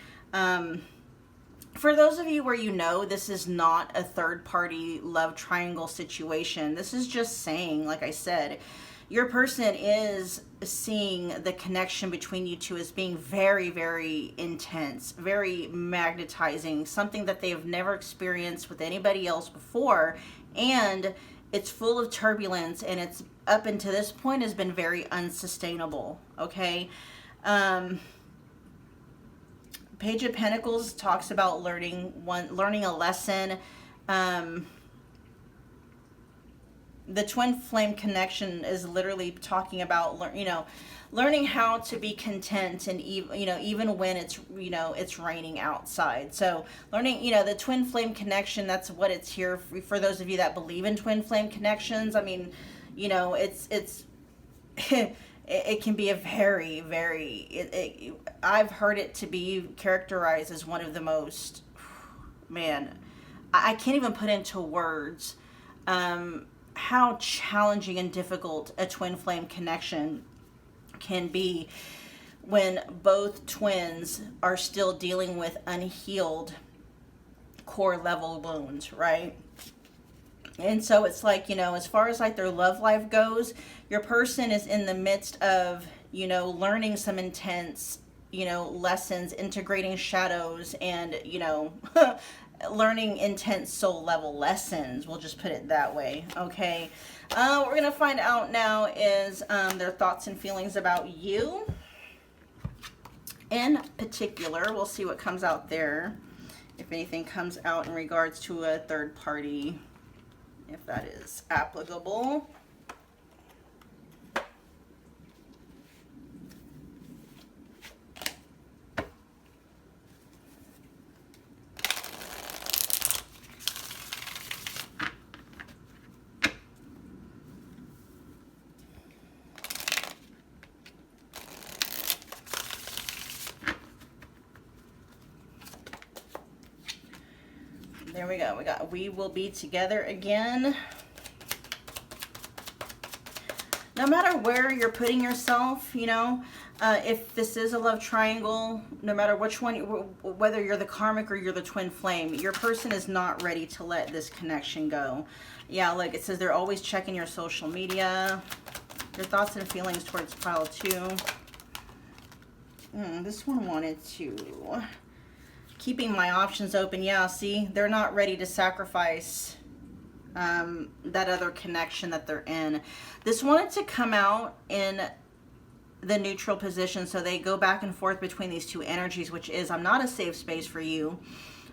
[SPEAKER 1] For those of you where you know this is not a third-party love triangle situation, this is just saying, like I said, your person is seeing the connection between you two as being very, very intense, very magnetizing, something that they have never experienced with anybody else before, and it's full of turbulence, and it's up until this point has been very unsustainable, okay? Page of Pentacles talks about learning a lesson. The twin flame connection is literally talking about learning how to be content, and even when it's raining outside. So learning, the twin flame connection, that's what it's here for those of you that believe in twin flame connections. I mean, it's it can be a very, very, I've heard it to be characterized as one of the most man, I can't even put into words how challenging and difficult a twin flame connection can be when both twins are still dealing with unhealed core level wounds, right? And so it's like, you know, as far as like their love life goes, your person is in the midst of, you know, learning some intense, you know, lessons, integrating shadows, and, you know, learning intense soul level lessons. We'll just put it that way. Okay. What we're going to find out now is their thoughts and feelings about you. In particular, we'll see what comes out there. If anything comes out in regards to a third party, if that is applicable. There we go. We got we will be together again. No matter where you're putting yourself, you know, if this is a love triangle, no matter which one, whether you're the karmic or you're the twin flame, your person is not ready to let this connection go. Yeah, like it says, they're always checking your social media, your thoughts and feelings towards pile 2. This one wanted to... Keeping my options open. Yeah, see, they're not ready to sacrifice that other connection that they're in. This wanted to come out in the neutral position, so they go back and forth between these two energies, which is, I'm not a safe space for you,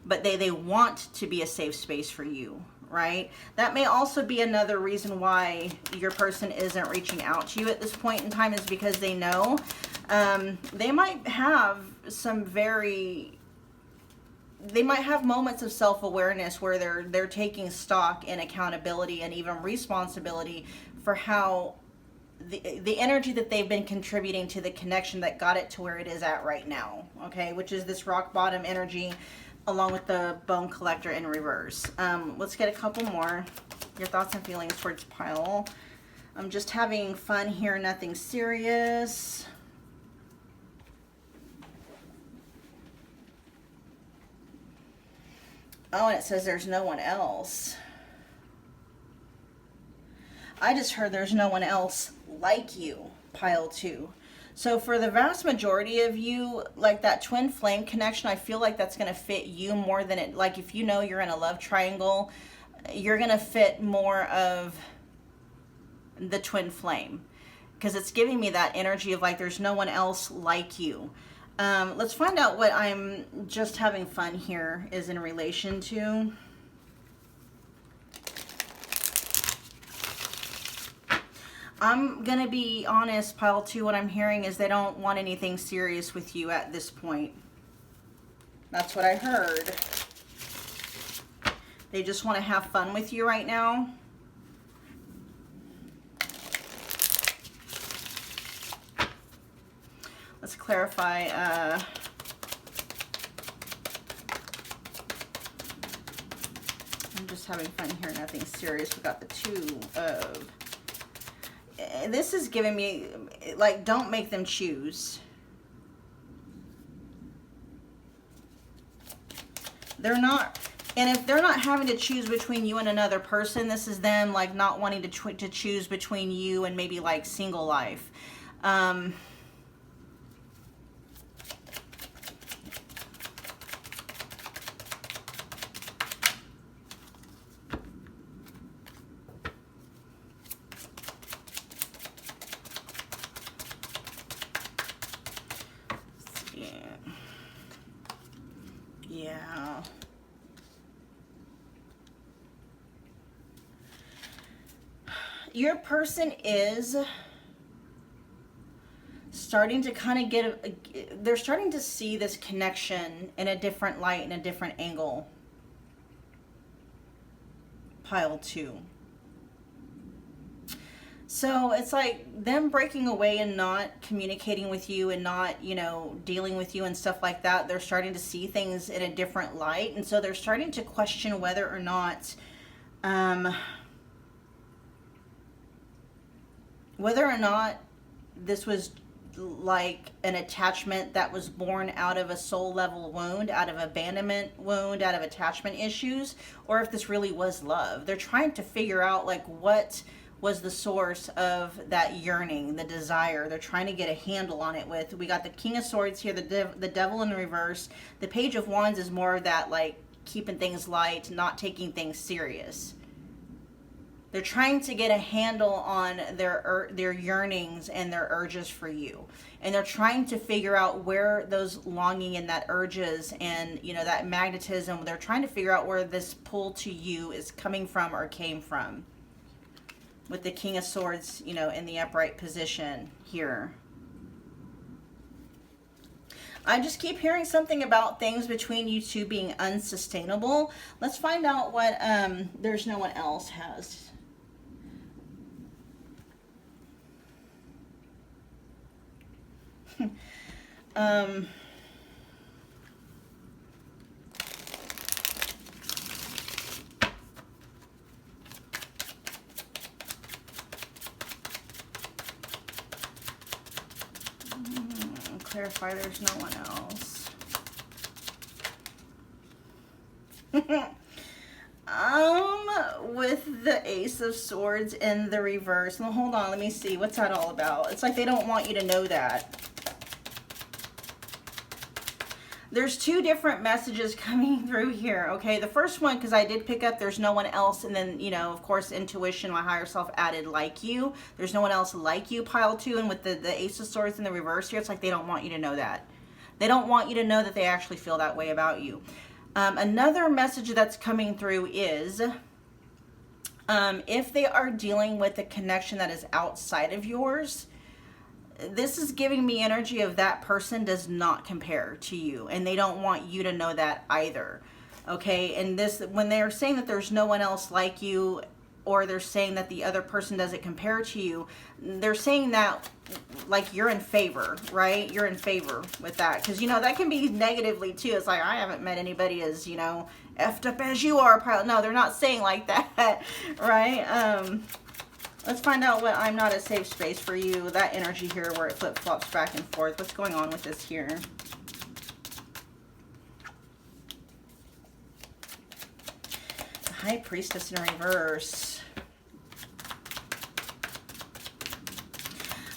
[SPEAKER 1] but they want to be a safe space for you, right? That may also be another reason why your person isn't reaching out to you at this point in time, is because they know they might have some they might have moments of self-awareness where they're taking stock in accountability and even responsibility for how the energy that they've been contributing to the connection that got it to where it is at right now, okay, which is this rock bottom energy along with the bone collector in reverse. Let's get a couple more. Your thoughts and feelings towards pile. I'm just having fun here, nothing serious. Oh, and it says there's no one else. I just heard there's no one else like you, pile 2. So for the vast majority of you, like that twin flame connection, I feel like that's going to fit you more than it, like if you know you're in a love triangle, you're going to fit more of the twin flame, because it's giving me that energy of like there's no one else like you. Let's find out what I'm just having fun here is in relation to. I'm going to be honest, pile 2, what I'm hearing is they don't want anything serious with you at this point. That's what I heard. They just want to have fun with you right now. Let's clarify. I'm just having fun here, nothing serious. We got the 2 of... This is giving me, like, don't make them choose. They're not... And if they're not having to choose between you and another person, this is them, like, not wanting to choose between you and maybe, like, single life. Yeah. Your person is starting to kind of get, they're starting to see this connection in a different light, in a different angle. Pile 2. So it's like them breaking away and not communicating with you and not, you know, dealing with you and stuff like that. They're starting to see things in a different light. And so they're starting to question whether or not, this was like an attachment that was born out of a soul level wound, out of abandonment wound, out of attachment issues, or if this really was love. They're trying to figure out like what was the source of that yearning, the desire. They're trying to get a handle on it. With, we got the King of Swords here, the Devil in reverse. The Page of Wands is more of that like keeping things light, not taking things serious. They're trying to get a handle on their yearnings and their urges for you. And they're trying to figure out where those longing and that urges and, you know, that magnetism, they're trying to figure out where this pull to you is coming from or came from. With the King of Swords, you know, in the upright position here. I just keep hearing something about things between you two being unsustainable. Let's find out what there's no one else has. Clarify there's no one else. With the Ace of Swords in the reverse. Well, hold on, let me see. What's that all about? It's like they don't want you to know that. There's two different messages coming through here, okay? The first one, because I did pick up there's no one else, and then, you know, of course, intuition, my higher self added like you. There's no one else like you, pile two, and with the Ace of Swords in the reverse here, it's like they don't want you to know that. They don't want you to know that they actually feel that way about you. Another message that's coming through is if they are dealing with a connection that is outside of yours, this is giving me energy of that person does not compare to you, and they don't want you to know that either. Okay, and this, when they're saying that there's no one else like you, or they're saying that the other person doesn't compare to you, they're saying that like you're in favor, right? You're in favor with that, because, you know, that can be negatively too. It's like, I haven't met anybody as, you know, effed up as you are. No, they're not saying like that, right? Let's find out what I'm not a safe space for you. That energy here where it flip-flops back and forth. What's going on with this here? The High Priestess in reverse.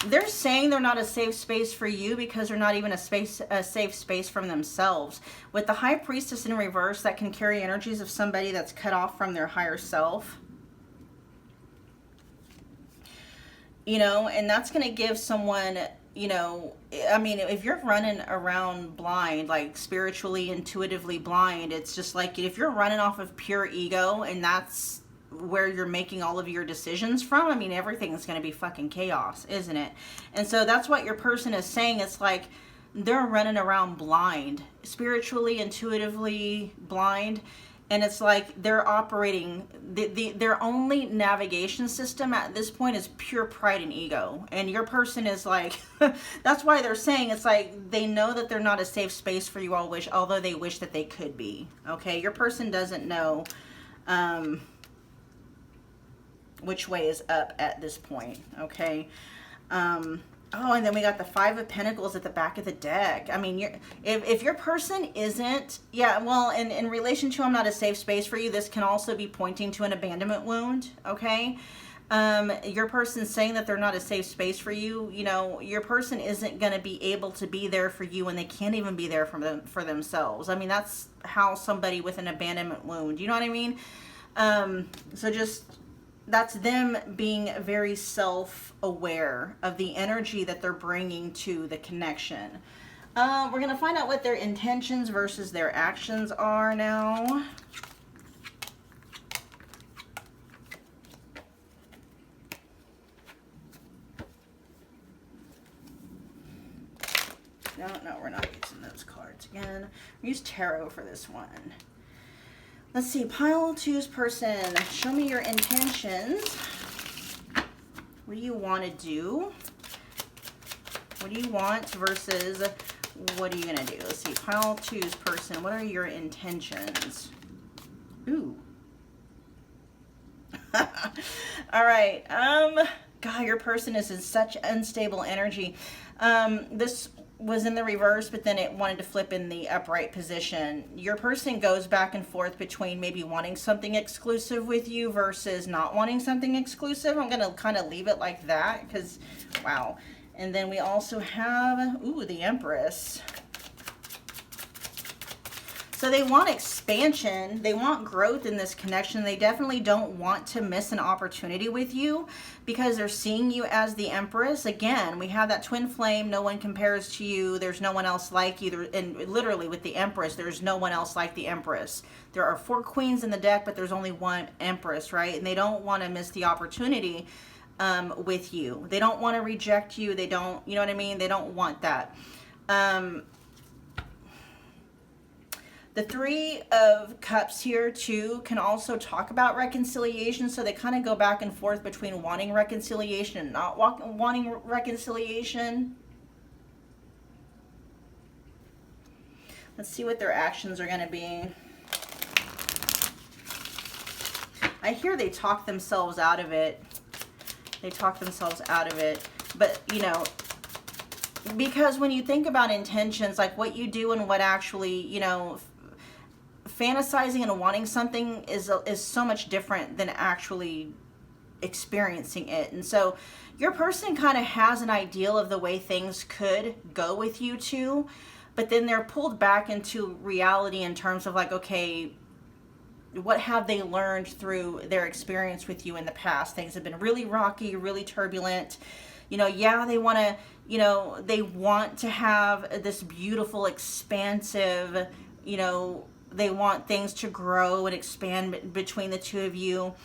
[SPEAKER 1] They're saying they're not a safe space for you because they're not even a safe space from themselves. With the High Priestess in reverse, that can carry energies of somebody that's cut off from their higher self. You know, and that's going to give someone, you know, I mean, if you're running around blind, like spiritually, intuitively blind, it's just like if you're running off of pure ego and that's where you're making all of your decisions from, I mean, everything's going to be fucking chaos, isn't it? And so that's what your person is saying. It's like they're running around blind, spiritually, intuitively blind. And it's like they're operating, their only navigation system at this point is pure pride and ego. And your person is like, that's why they're saying it's like they know that they're not a safe space for you all, although they wish that they could be. Okay, your person doesn't know which way is up at this point. Okay. Oh, and then we got the Five of Pentacles at the back of the deck. I mean, if your person isn't, yeah, well, in relation to I'm not a safe space for you, this can also be pointing to an abandonment wound, okay? Your person's saying that they're not a safe space for you. You know, your person isn't going to be able to be there for you, and they can't even be there for themselves. I mean, that's how somebody with an abandonment wound, you know what I mean? So just... that's them being very self-aware of the energy that they're bringing to the connection. We're going to find out what their intentions versus their actions are now. No, we're not using those cards again. We use tarot for this one. Let's see, pile two's person, show me your intentions. What do you want to do? What do you want versus what are you going to do? Let's see. Pile 2's person. What are your intentions? Ooh. All right. God, your person is in such unstable energy. This was in the reverse, but then it wanted to flip in the upright position. Your person goes back and forth between maybe wanting something exclusive with you versus not wanting something exclusive. I'm going to kind of leave it like that because, wow. And then we also have, ooh, the Empress. So they want expansion, they want growth in this connection. They definitely don't want to miss an opportunity with you because they're seeing you as the Empress. Again, we have that twin flame, no one compares to you, there's no one else like you. And literally with the Empress, there's no one else like the Empress. There are 4 queens in the deck, but there's only one Empress, right? And they don't want to miss the opportunity with you. They don't want to reject you. They don't, you know what I mean? They don't want that. The 3 of Cups here too can also talk about reconciliation. So they kind of go back and forth between wanting reconciliation and not wanting reconciliation. Let's see what their actions are going to be. I hear they talk themselves out of it. They talk themselves out of it. But, you know, because when you think about intentions, like what you do and what actually, you know, fantasizing and wanting something is so much different than actually experiencing it. And so your person kind of has an ideal of the way things could go with you two, but then they're pulled back into reality in terms of like, okay, what have they learned through their experience with you in the past? Things have been really rocky, really turbulent. You know, yeah, they want to, you know, they want to have this beautiful, expansive, you know, they want things to grow and expand between the two of you,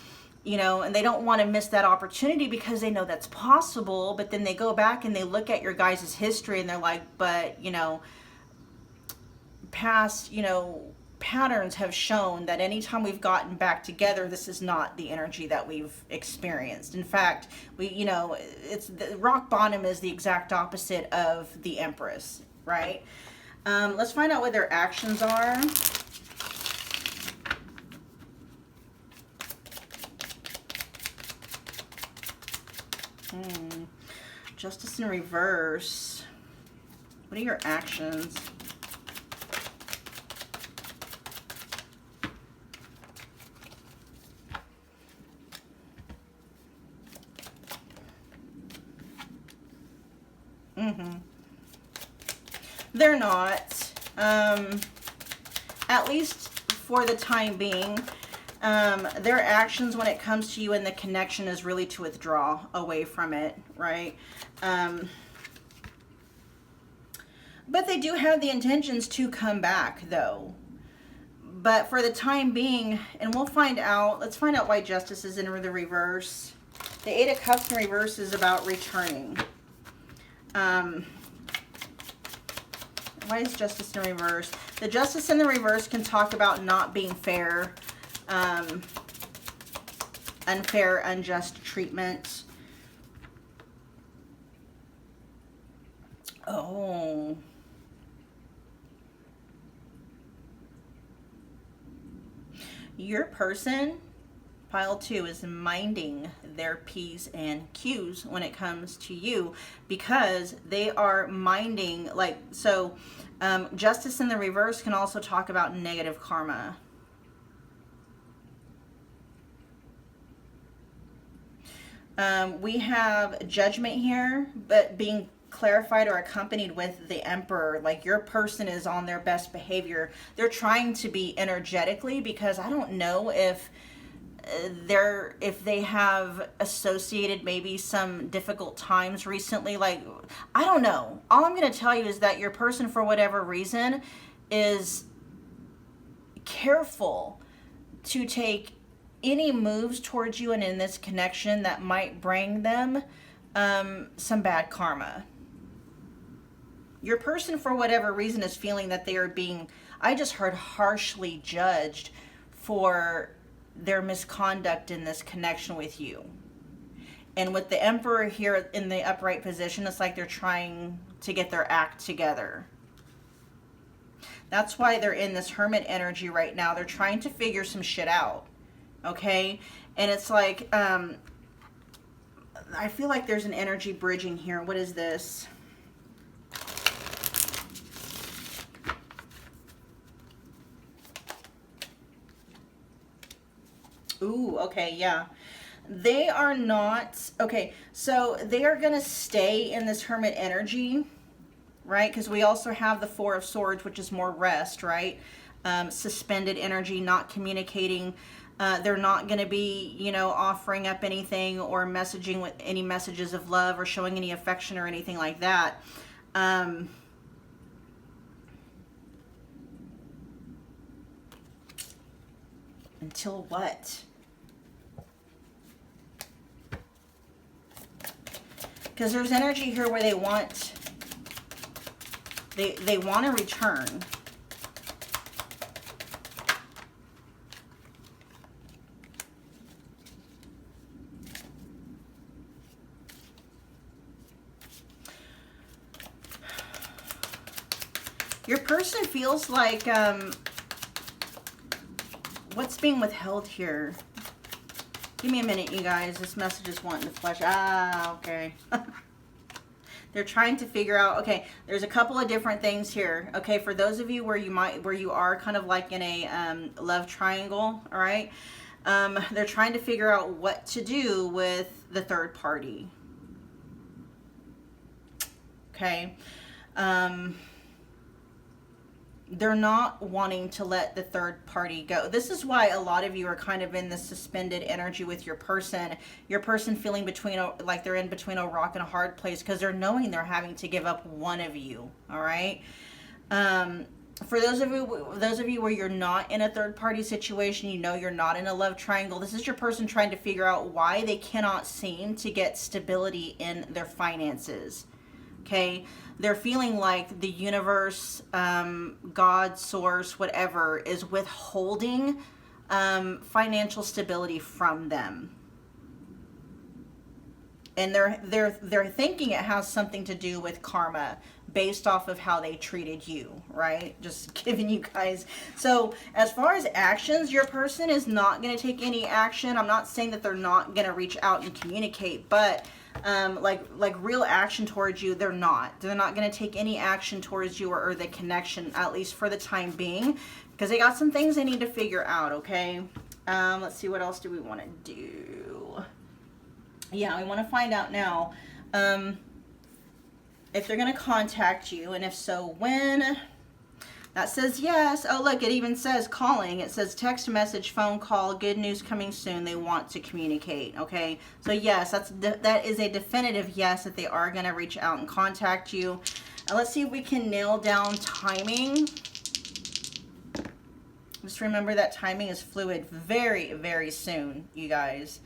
[SPEAKER 1] you know, and they don't want to miss that opportunity because they know that's possible. But then they go back and they look at your guys' history and they're like, but, you know, past, you know, patterns have shown that anytime we've gotten back together, this is not the energy that we've experienced. In fact, we, you know, it's the rock bottom is the exact opposite of the Empress, right? Let's find out what their actions are. Justice in reverse. What are your actions? They're not. At least for the time being. Their actions when it comes to you and the connection is really to withdraw away from it, right? But they do have the intentions to come back, though. But for the time being, and we'll find out, let's find out why Justice is in the reverse. The 8 of Cups in reverse is about returning. Why is Justice in reverse? The Justice in the reverse can talk about not being fair, unfair, unjust treatment. Oh. Your person, pile 2, is minding their P's and Q's when it comes to you because they are minding, like, so Justice in the reverse can also talk about negative karma. We have Judgment here, but being clarified or accompanied with the Emperor. Like your person is on their best behavior. They're trying to be energetically because I don't know if they have associated maybe some difficult times recently. Like, I don't know. All I'm going to tell you is that your person, for whatever reason, is careful to take any moves towards you and in this connection that might bring them some bad karma. Your person, for whatever reason, is feeling that they are being, I just heard, harshly judged for their misconduct in this connection with you. And with the Emperor here in the upright position, it's like they're trying to get their act together. That's why they're in this Hermit energy right now. They're trying to figure some shit out. Okay? And it's like, I feel like there's an energy bridging here. What is this? Ooh, okay, yeah. They are not, okay, so they are going to stay in this Hermit energy, right? Because we also have the Four of Swords, which is more rest, right? Suspended energy, not communicating. They're not going to be, you know, offering up anything or messaging with any messages of love or showing any affection or anything like that. Until what? Because there's energy here where they want to return. Your person feels like what's being withheld here? Give me a minute, you guys. This message is wanting to flesh. Ah, okay. They're trying to figure out, okay, there's a couple of different things here. Okay, for those of you where you are kind of like in a love triangle, all right? They're trying to figure out what to do with the third party. Okay. They're not wanting to let the third party go. This is why a lot of you are kind of in this suspended energy with your person. Your person feeling like they're in between a rock and a hard place because they're knowing they're having to give up one of you. All right. For those of you where you're not in a third party situation, you know you're not in a love triangle. This is your person trying to figure out why they cannot seem to get stability in their finances. Okay. They're feeling like the universe, God, source, whatever, is withholding financial stability from them. And they're thinking it has something to do with karma based off of how they treated you, right? Just giving you guys. So as far as actions, your person is not going to take any action. I'm not saying that they're not going to reach out and communicate, but like real action towards you, they're not going to take any action towards you or the connection, at least for the time being, because they got some things they need to figure out. Okay. Let's see, what else do we want to do? Yeah, we want to find out now if they're going to contact you, and if so, when. That says yes. Oh, look, it even says calling. It says text message, phone call, good news coming soon. They want to communicate. Okay. So yes, that is a definitive yes, that they are going to reach out and contact you. And let's see if we can nail down timing. Just remember that timing is fluid. Very, very soon, you guys.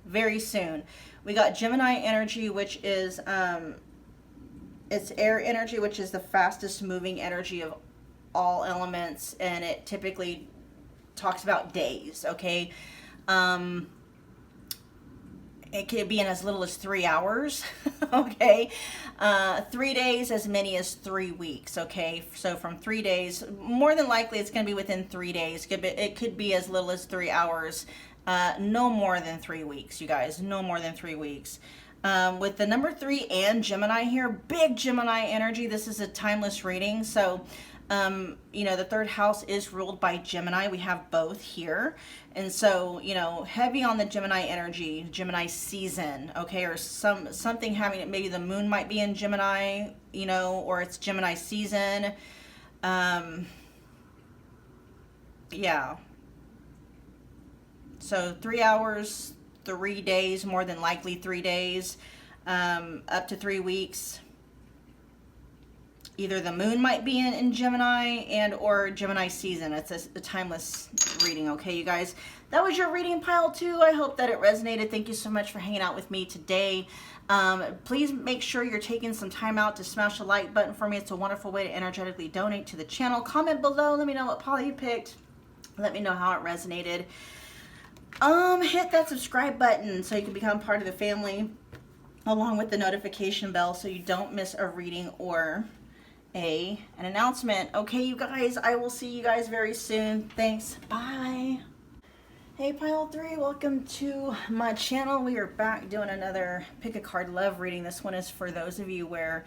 [SPEAKER 1] Very soon. We got Gemini energy, which is, it's air energy, which is the fastest moving energy of all elements, and it typically talks about days. Okay. It could be in as little as 3 hours. Okay. 3 days, as many as 3 weeks. Okay. So from 3 days, more than likely it's going to be within 3 days. It could be as little as 3 hours. No more than 3 weeks, you guys. No more than 3 weeks. With the number 3 and Gemini here, big Gemini energy. This is a timeless reading. So, you know, the third house is ruled by Gemini. We have both here. And so, you know, heavy on the Gemini energy, Gemini season, okay, or something having it. Maybe the moon might be in Gemini, you know, or it's Gemini season. Yeah. So 3 hours, 3 days, more than likely 3 days, up to 3 weeks. Either the moon might be in Gemini and or Gemini season. It's a timeless reading, okay, you guys? That was your reading pile 2. I hope that it resonated. Thank you so much for hanging out with me today. Please make sure you're taking some time out to smash the like button for me. It's a wonderful way to energetically donate to the channel. Comment below. Let me know what pile you picked. Let me know how it resonated. hit that subscribe button so you can become part of the family, along with the notification bell so you don't miss a reading or an announcement. Okay, you guys, I will see you guys very soon. Thanks. Bye. Hey pile 3, welcome to my channel. We are back doing another pick a card love reading. This one is for those of you where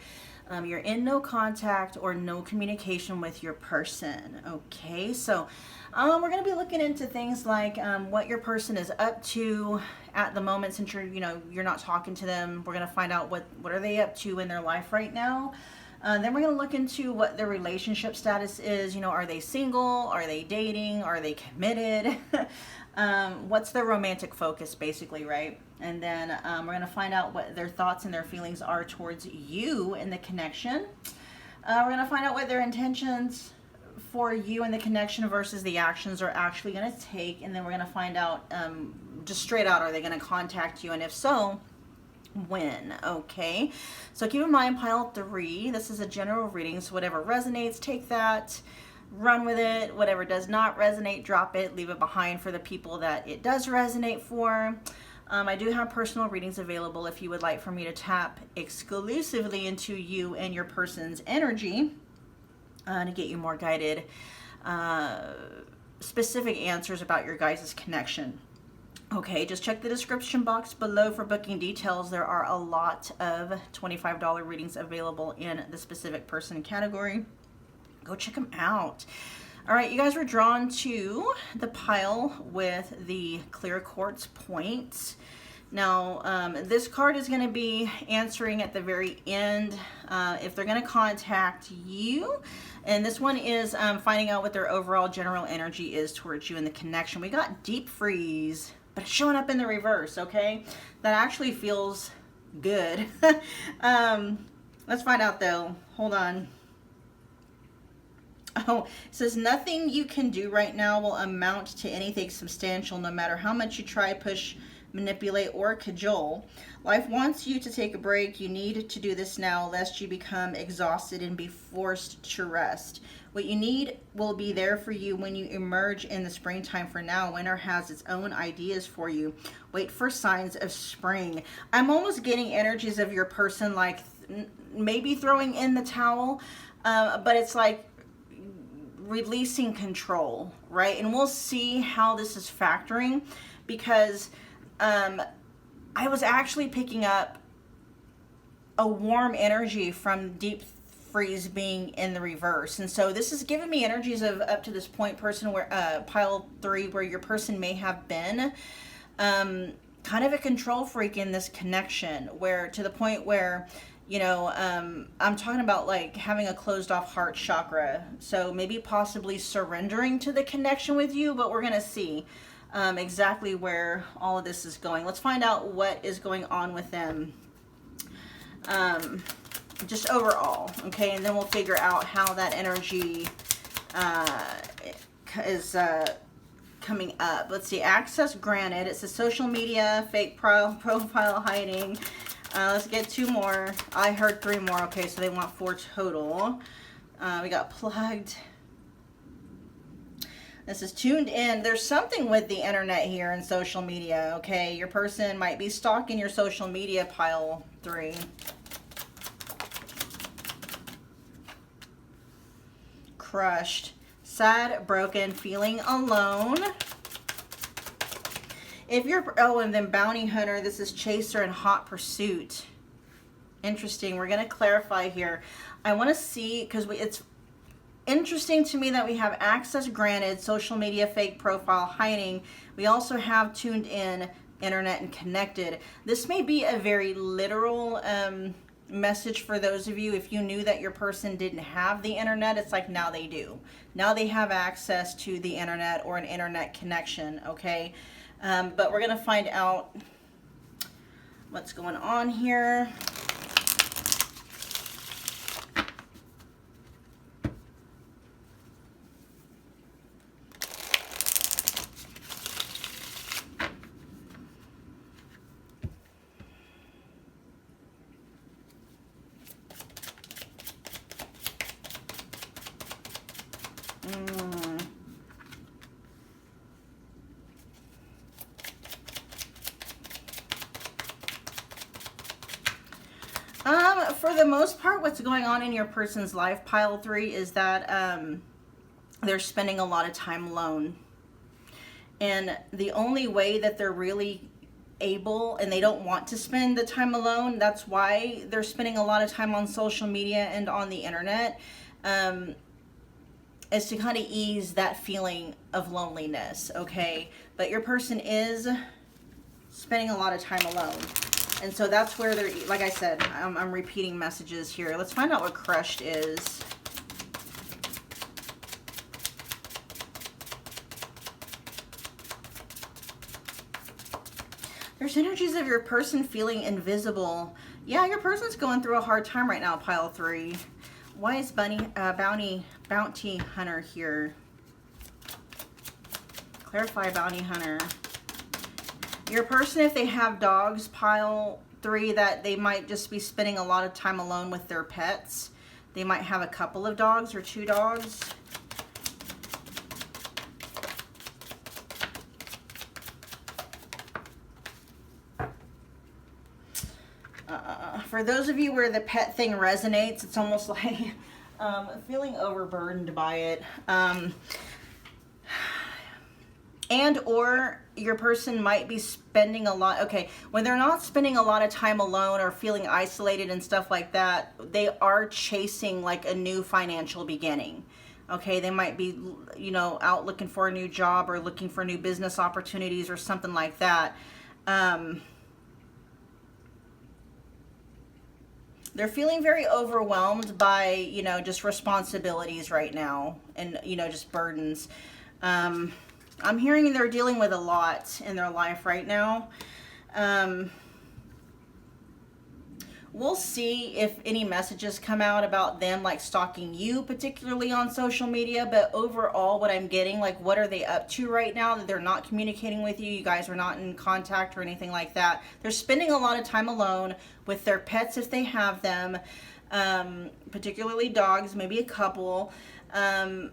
[SPEAKER 1] you're in no contact or no communication with your person. Okay, so we're going to be looking into things like what your person is up to at the moment, since you're not talking to them. We're going to find out what are they up to in their life right now. Then we're going to look into what their relationship status is. Are they single? Are they dating? Are they committed? What's their romantic focus, basically, right? And then we're going to find out what their thoughts and their feelings are towards you in the connection. We're going to find out what their intentions for you in the connection versus the actions are actually going to take. And then we're going to find out, just straight out, are they going to contact you? And if so, when? Okay, so keep in mind, pile 3, this is a general reading, so whatever resonates, take that, run with it. Whatever does not resonate, drop it, leave it behind for the people that it does resonate for. I do have personal readings available if you would like for me to tap exclusively into you and your person's energy to get you more guided, specific answers about your guys' connection. Okay, just check the description box below for booking details. There are a lot of $25 readings available in the specific person category. Go check them out. All right, you guys were drawn to the pile with the clear quartz points. Now, this card is going to be answering at the very end if they're going to contact you. And this one is finding out what their overall general energy is towards you in the connection. We got deep freeze, but it's showing up in the reverse, okay? That actually feels good. Let's find out, though. Hold on. Oh, it says nothing you can do right now will amount to anything substantial, no matter how much you try, push, manipulate, or cajole. Life wants you to take a break. You need to do this now, lest you become exhausted and be forced to rest. What you need will be there for you when you emerge in the springtime. For now, winter has its own ideas for you. Wait for signs of spring. I'm almost getting energies of your person like maybe throwing in the towel, but it's like releasing control, right? And we'll see how this is factoring, because I was actually picking up a warm energy from deep freeze being in the reverse. And so this is giving me energies of up to this point person where pile 3, where your person may have been kind of a control freak in this connection, where to the point where I'm talking about like having a closed off heart chakra. So maybe possibly surrendering to the connection with you, but we're going to see exactly where all of this is going. Let's find out what is going on with them. Just overall, okay? And then we'll figure out how that energy is coming up. Let's see. Access granted. It says social media, fake profile hiding. Let's get 2 more. I heard 3 more. Okay, so they want 4 total. We got plugged. This is tuned in. There's something with the internet here and social media, okay? Your person might be stalking your social media, pile 3. Crushed. Sad, broken, feeling alone. If you're, and then bounty hunter, this is chaser and hot pursuit. Interesting. We're going to clarify here. I want to see, because it's interesting to me that we have access granted, social media, fake profile hiding. We also have tuned in, internet, and connected. This may be a very literal message for those of you. If you knew that your person didn't have the internet, it's like now they do. Now they have access to the internet or an internet connection, okay? But we're going to find out what's going on here. for the most part, what's going on in your person's life, pile 3, is that they're spending a lot of time alone. And the only way that they're really able, and they don't want to spend the time alone, that's why they're spending a lot of time on social media and on the internet, is to kind of ease that feeling of loneliness, okay? But your person is spending a lot of time alone. And so that's where they're, like I said, I'm repeating messages here. Let's find out what crushed is. There's energies of your person feeling invisible. Yeah, your person's going through a hard time right now, pile 3. Why is bounty hunter here? Clarify bounty hunter. Your person, if they have dogs, pile 3, that they might just be spending a lot of time alone with their pets. They might have a couple of dogs or 2 dogs. For those of you where the pet thing resonates, it's almost like feeling overburdened by it. And or your person might be spending a lot, okay, when they're not spending a lot of time alone or feeling isolated and stuff like that, they are chasing like a new financial beginning. Okay, they might be, you know, out looking for a new job or looking for new business opportunities or something like that. They're feeling very overwhelmed by, you know, just responsibilities right now and, you know, just burdens. I'm hearing they're dealing with a lot in their life right now. We'll see if any messages come out about them like stalking you, particularly on social media. But overall, what I'm getting, like, what are they up to right now that they're not communicating with you? You guys are not in contact or anything like that. They're spending a lot of time alone with their pets if they have them, particularly dogs, maybe a couple. And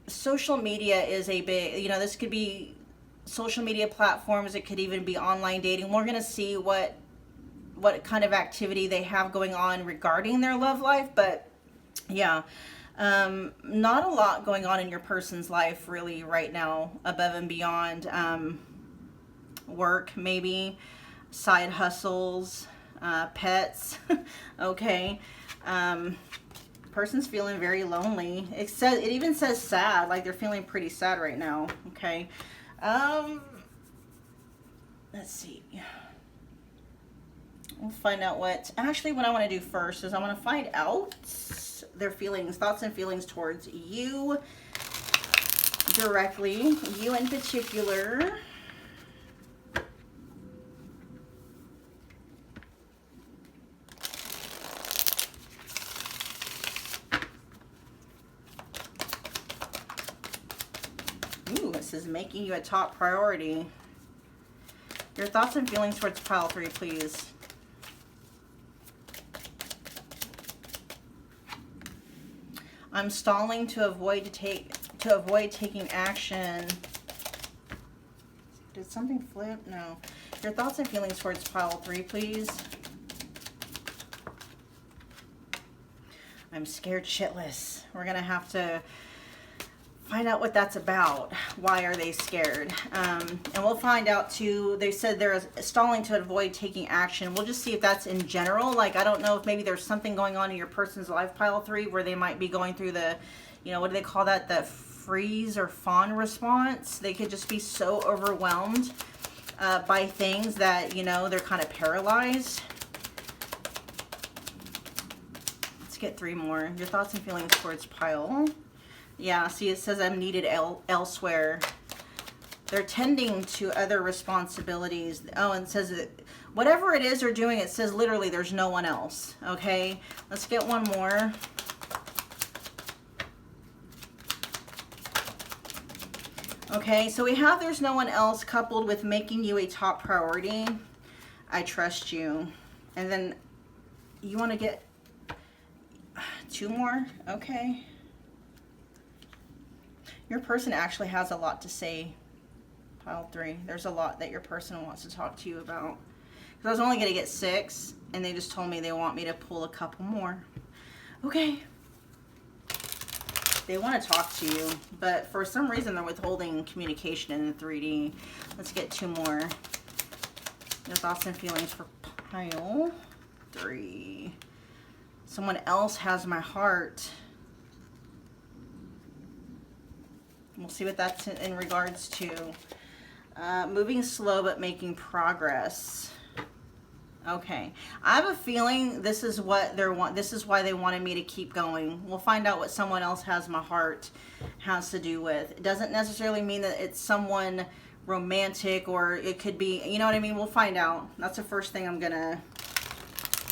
[SPEAKER 1] social media is a big, you know, this could be social media platforms. It could even be online dating. We're going to see what kind of activity they have going on regarding their love life. But yeah, not a lot going on in your person's life really right now above and beyond work, maybe side hustles, pets. Okay. Person's feeling very lonely. It even says sad, like they're feeling pretty sad right now. Okay. Let's see. We'll find out what I want to do first is I want to find out their feelings, thoughts and feelings towards you directly, you in particular. This is making you a top priority. Your thoughts and feelings towards pile 3, please. I'm stalling to avoid taking action. Did something flip? No. Your thoughts and feelings towards pile 3, please. I'm scared shitless. We're gonna have to find out what that's about. Why are they scared? And we'll find out too. They said they're stalling to avoid taking action. We'll just see if that's in general. Like, I don't know if maybe there's something going on in your person's life, pile 3, where they might be going through the, you know, what do they call that? The freeze or fawn response. They could just be so overwhelmed by things that, you know, they're kind of paralyzed. Let's get 3 more. Your thoughts and feelings towards pile. Yeah, see, it says I'm needed elsewhere. They're tending to other responsibilities. Oh, and it says that whatever it is they're doing, it says literally there's no one else. Okay, let's get one more. Okay, so we have there's no one else coupled with making you a top priority. I trust you. And then you want to get 2 more? Okay. Your person actually has a lot to say, pile 3. There's a lot that your person wants to talk to you about. Because I was only going to get 6, and they just told me they want me to pull a couple more. Okay. They want to talk to you, but for some reason they're withholding communication in the 3D. Let's get 2 more. Your thoughts and feelings for pile 3. Someone else has my heart. We'll see what that's in regards to. Moving slow but making progress. Okay, I have a feeling this is what they're this is why they wanted me to keep going. We'll find out what someone else has my heart has to do with. It doesn't necessarily mean that it's someone romantic, or it could be, you know what I mean? We'll find out. That's the first thing I'm gonna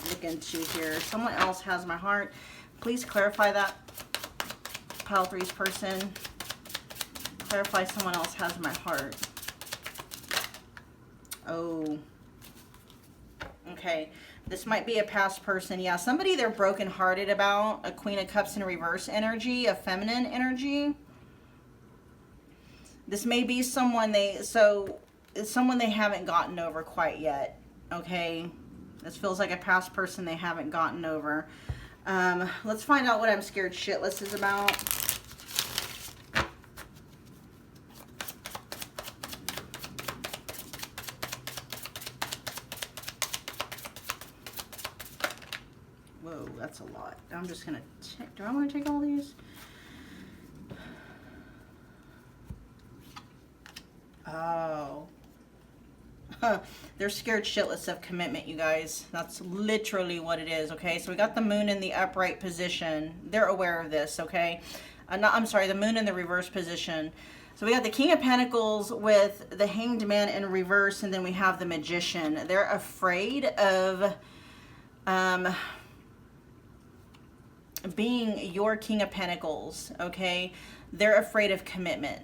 [SPEAKER 1] look into here. Someone else has my heart. Please clarify that, pile 3's person. Clarify someone else has my heart. Oh. Okay, this might be a past person. Yeah, somebody they're brokenhearted about. A Queen of Cups in reverse energy, a feminine energy. This may be someone it's someone they haven't gotten over quite yet. Okay, this feels like a past person they haven't gotten over. Let's find out what I'm scared shitless is about. Whoa, that's a lot. I'm just gonna check. Do I want to take all these? Oh. They're scared shitless of commitment, you guys. That's literally what it is, okay? So we got the moon in the upright position. They're aware of this, okay? I'm sorry, the moon in the reverse position. So we got the King of Pentacles with the Hanged Man in reverse, and then we have the Magician. They're afraid of being your King of Pentacles, okay? They're afraid of commitment.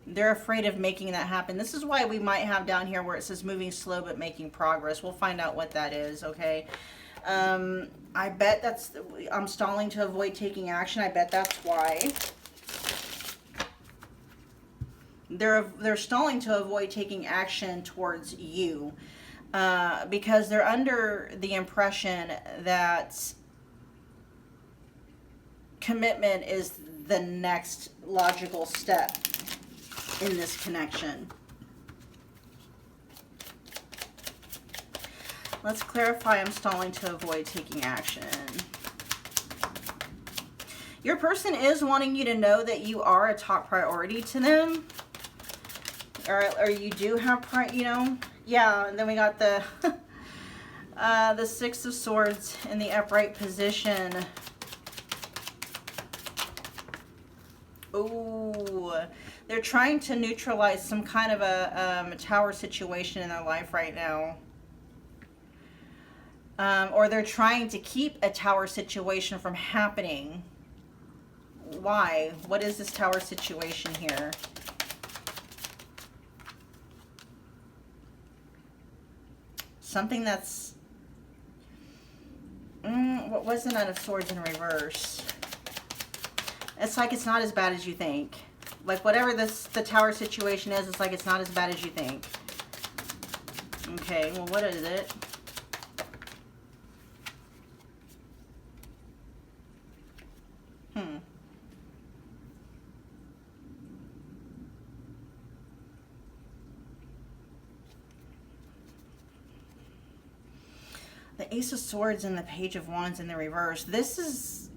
[SPEAKER 1] They're afraid of making that happen. This is why we might have down here where it says moving slow but making progress. We'll find out what that is, okay? I bet that's, I'm stalling to avoid taking action. I bet that's why. They're stalling to avoid taking action towards you. Because they're under the impression that commitment is the next logical step in this connection. Let's clarify. I'm stalling to avoid taking action. Your person is wanting you to know that you are a top priority to them. Or you do have, you know, yeah. And then we got the the 6 of Swords in the upright position. Ooh, they're trying to neutralize some kind of a tower situation in their life right now. Or they're trying to keep a tower situation from happening. Why? What is this tower situation here? Something that's... what was the Knight of Swords in reverse? It's like it's not as bad as you think. Like whatever the tower situation is, it's like it's not as bad as you think. Okay, well what is it? The Ace of Swords and the Page of Wands in the reverse. This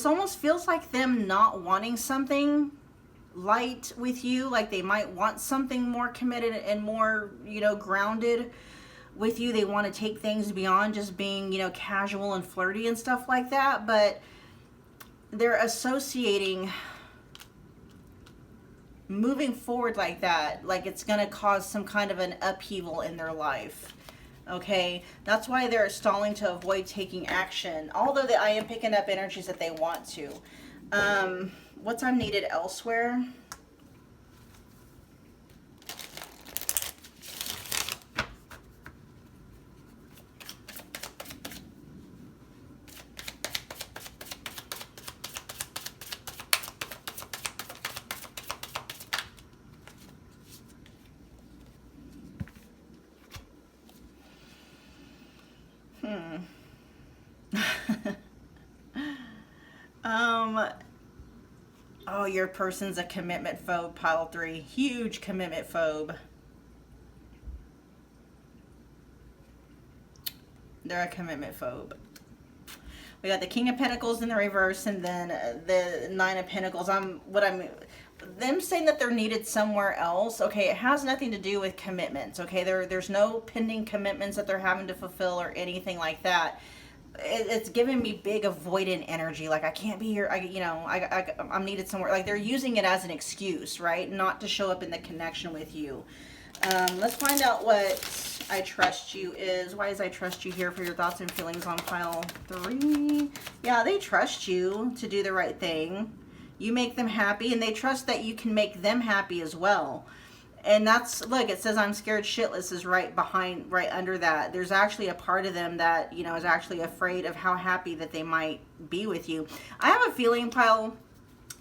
[SPEAKER 1] almost feels like them not wanting something light with you. Like they might want something more committed and more, you know, grounded with you. They want to take things beyond just being, you know, casual and flirty and stuff like that. But they're associating moving forward like that, like it's going to cause some kind of an upheaval in their life. Okay, that's why they're stalling to avoid taking action. Although I am picking up energies that they want to. What's needed elsewhere? Oh, your person's a commitment phobe, pile 3. Huge commitment phobe. They're a commitment phobe. We got the King of Pentacles in the reverse, and then the Nine of Pentacles. Them saying that they're needed somewhere else. Okay, it has nothing to do with commitments. Okay, there's no pending commitments that they're having to fulfill or anything like that. It's giving me big avoidant energy. Like, I can't be here. I'm needed somewhere. Like, they're using it as an excuse, right? Not to show up in the connection with you. Let's find out what I trust you is. Why is I trust you here for your thoughts and feelings on pile 3? Yeah, they trust you to do the right thing. You make them happy, and they trust that you can make them happy as well. And that's, look, it says I'm scared shitless is right under that. There's actually a part of them that, you know, is actually afraid of how happy that they might be with you. I have a feeling, pile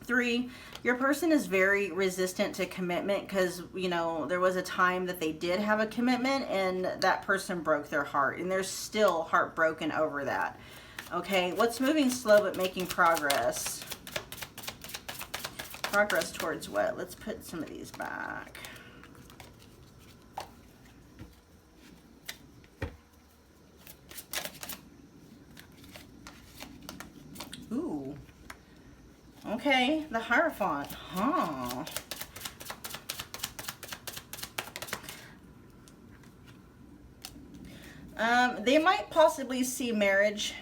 [SPEAKER 1] 3, your person is very resistant to commitment because, you know, there was a time that they did have a commitment and that person broke their heart, and they're still heartbroken over that. Okay, what's moving slow but making progress? Progress towards what? Let's put some of these back. Ooh. Okay, the Hierophant. Huh. They might possibly see marriage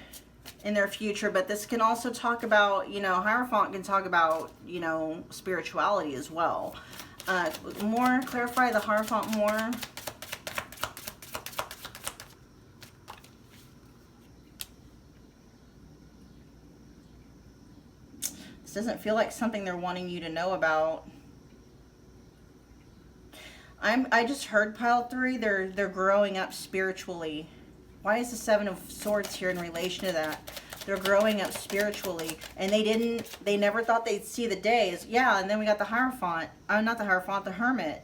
[SPEAKER 1] in their future, but this can also talk about, you know, Hierophant can talk about, you know, spirituality as well. Clarify the Hierophant more. This doesn't feel like something they're wanting you to know about. I just heard pile 3, they're growing up spiritually. Why is the 7 of Swords here in relation to that? They're growing up spiritually, and they never thought they'd see the days. Yeah, and then we got the Hierophant. Not the Hierophant, the Hermit.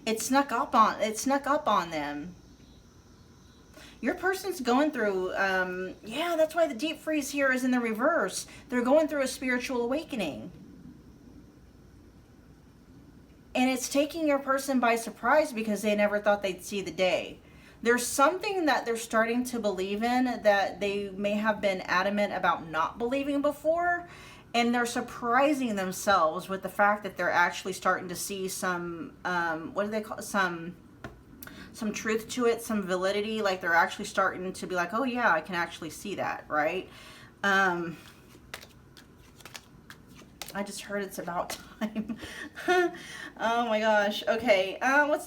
[SPEAKER 1] It snuck up on them. Your person's going through, yeah, that's why the deep freeze here is in the reverse. They're going through a spiritual awakening. And it's taking your person by surprise because they never thought they'd see the day. There's something that they're starting to believe in that they may have been adamant about not believing before. And they're surprising themselves with the fact that they're actually starting to see some, what do they call it? Some truth to it, some validity. Like, they're actually starting to be like, oh yeah, I can actually see that, right? I just heard it's about time. Oh my gosh. Okay,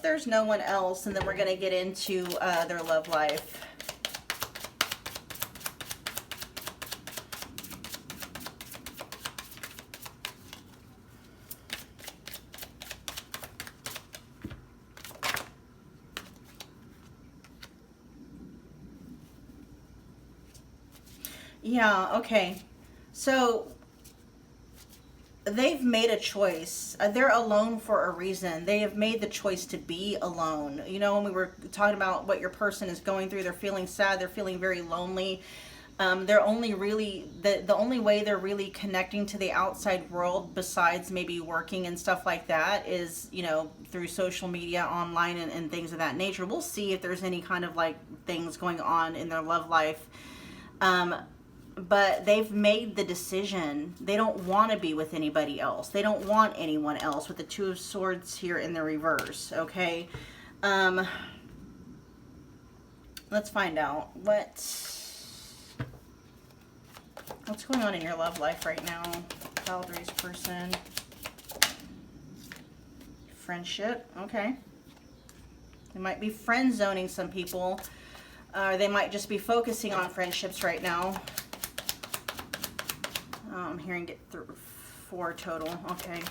[SPEAKER 1] there's no one else, and then we're gonna get into their love life. Yeah, okay. So they've made a choice. They're alone for a reason. They have made the choice to be alone. You know, when we were talking about what your person is going through, they're feeling sad, they're feeling very lonely. They're only really, the only way they're really connecting to the outside world besides maybe working and stuff like that is, you know, through social media, online, and things of that nature. We'll see if there's any kind of like things going on in their love life. But they've made the decision. They don't want to be with anybody else. They don't want anyone else, with the 2 of Swords here in the reverse, okay? Let's find out what's going on in your love life right now. Pile 3's person. Friendship, okay. They might be friend zoning some people. They might just be focusing on friendships right now. I'm hearing it through 4 total. Okay.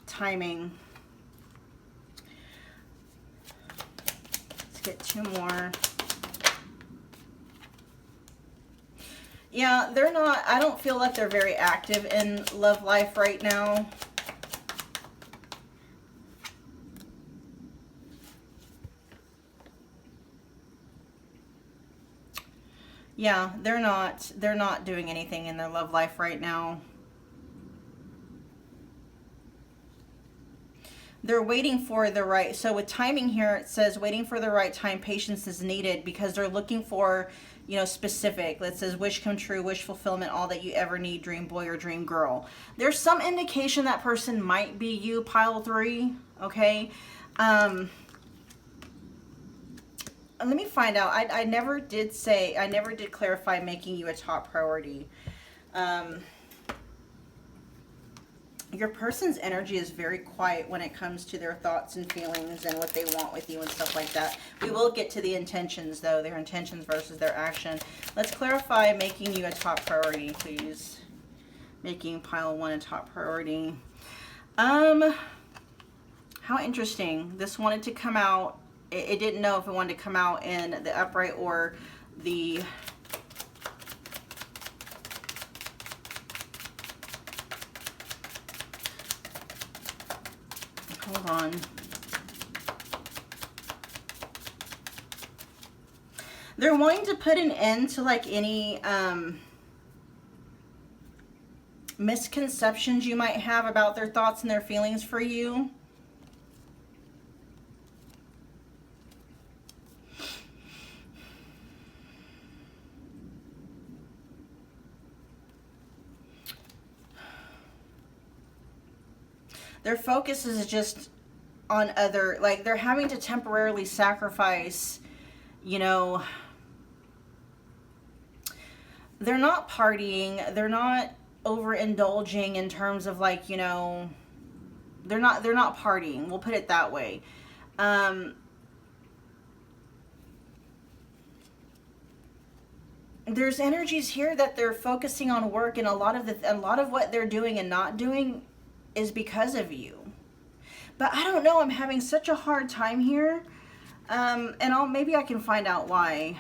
[SPEAKER 1] Timing. Let's get 2 more. Yeah, they're not, I don't feel like they're very active in love life right now. Yeah, they're not doing anything in their love life right now. They're waiting for the right, so with timing here, it says waiting for the right time, patience is needed, because they're looking for, specific. That says wish come true, wish fulfillment, all that you ever need, dream boy or dream girl. There's some indication that person might be you, pile 3, okay? Let me find out. I never did clarify making you a top priority. Your person's energy is very quiet when it comes to their thoughts and feelings and what they want with you and stuff like that. We will get to the intentions, though, their intentions versus their action. Let's clarify making you a top priority, please. Making pile 1 a top priority. How interesting. This wanted to come out. It didn't know if it wanted to come out in the upright or the... Hold on. They're wanting to put an end to like any misconceptions you might have about their thoughts and their feelings for you. Their focus is just on other, like they're having to temporarily sacrifice, they're not partying, they're not overindulging in terms of like, they're not partying, we'll put it that way. There's energies here that they're focusing on work, and a lot of what they're doing and not doing is because of you. But I don't know, I'm having such a hard time here. And maybe I can find out why.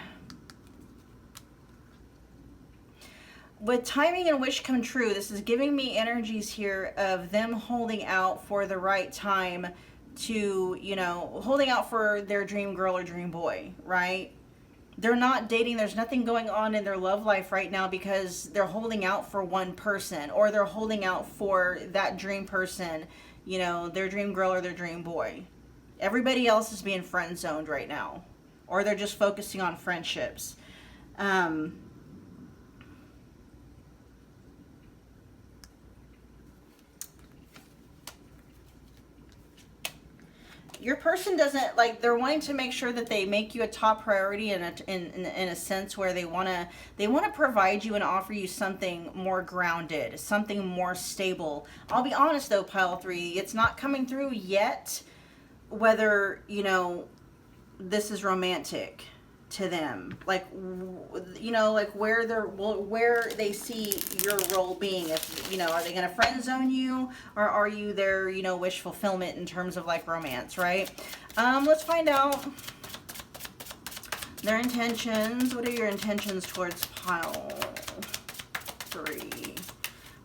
[SPEAKER 1] With timing and wish come true, this is giving me energies here of them holding out for the right time to, holding out for their dream girl or dream boy, right? They're not dating. There's nothing going on in their love life right now because they're holding out for one person, or they're holding out for that dream person, their dream girl or their dream boy. Everybody else is being friend zoned right now, or they're just focusing on friendships. Your person doesn't, like, they're wanting to make sure that they make you a top priority in a sense where they want to provide you and offer you something more grounded, something more stable. I'll be honest though, pile 3, it's not coming through yet whether, this is romantic to them, like, like where they see your role being. If are they going to friend zone you, or are you their wish fulfillment in terms of like romance, right? Let's find out their intentions. What are your intentions towards pile 3?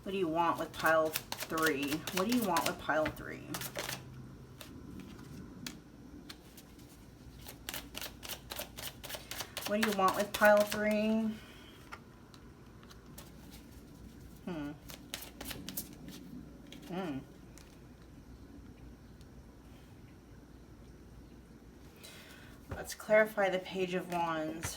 [SPEAKER 1] What do you want with pile 3? What do you want with pile 3? What do you want with pile 3? Let's clarify the Page of Wands.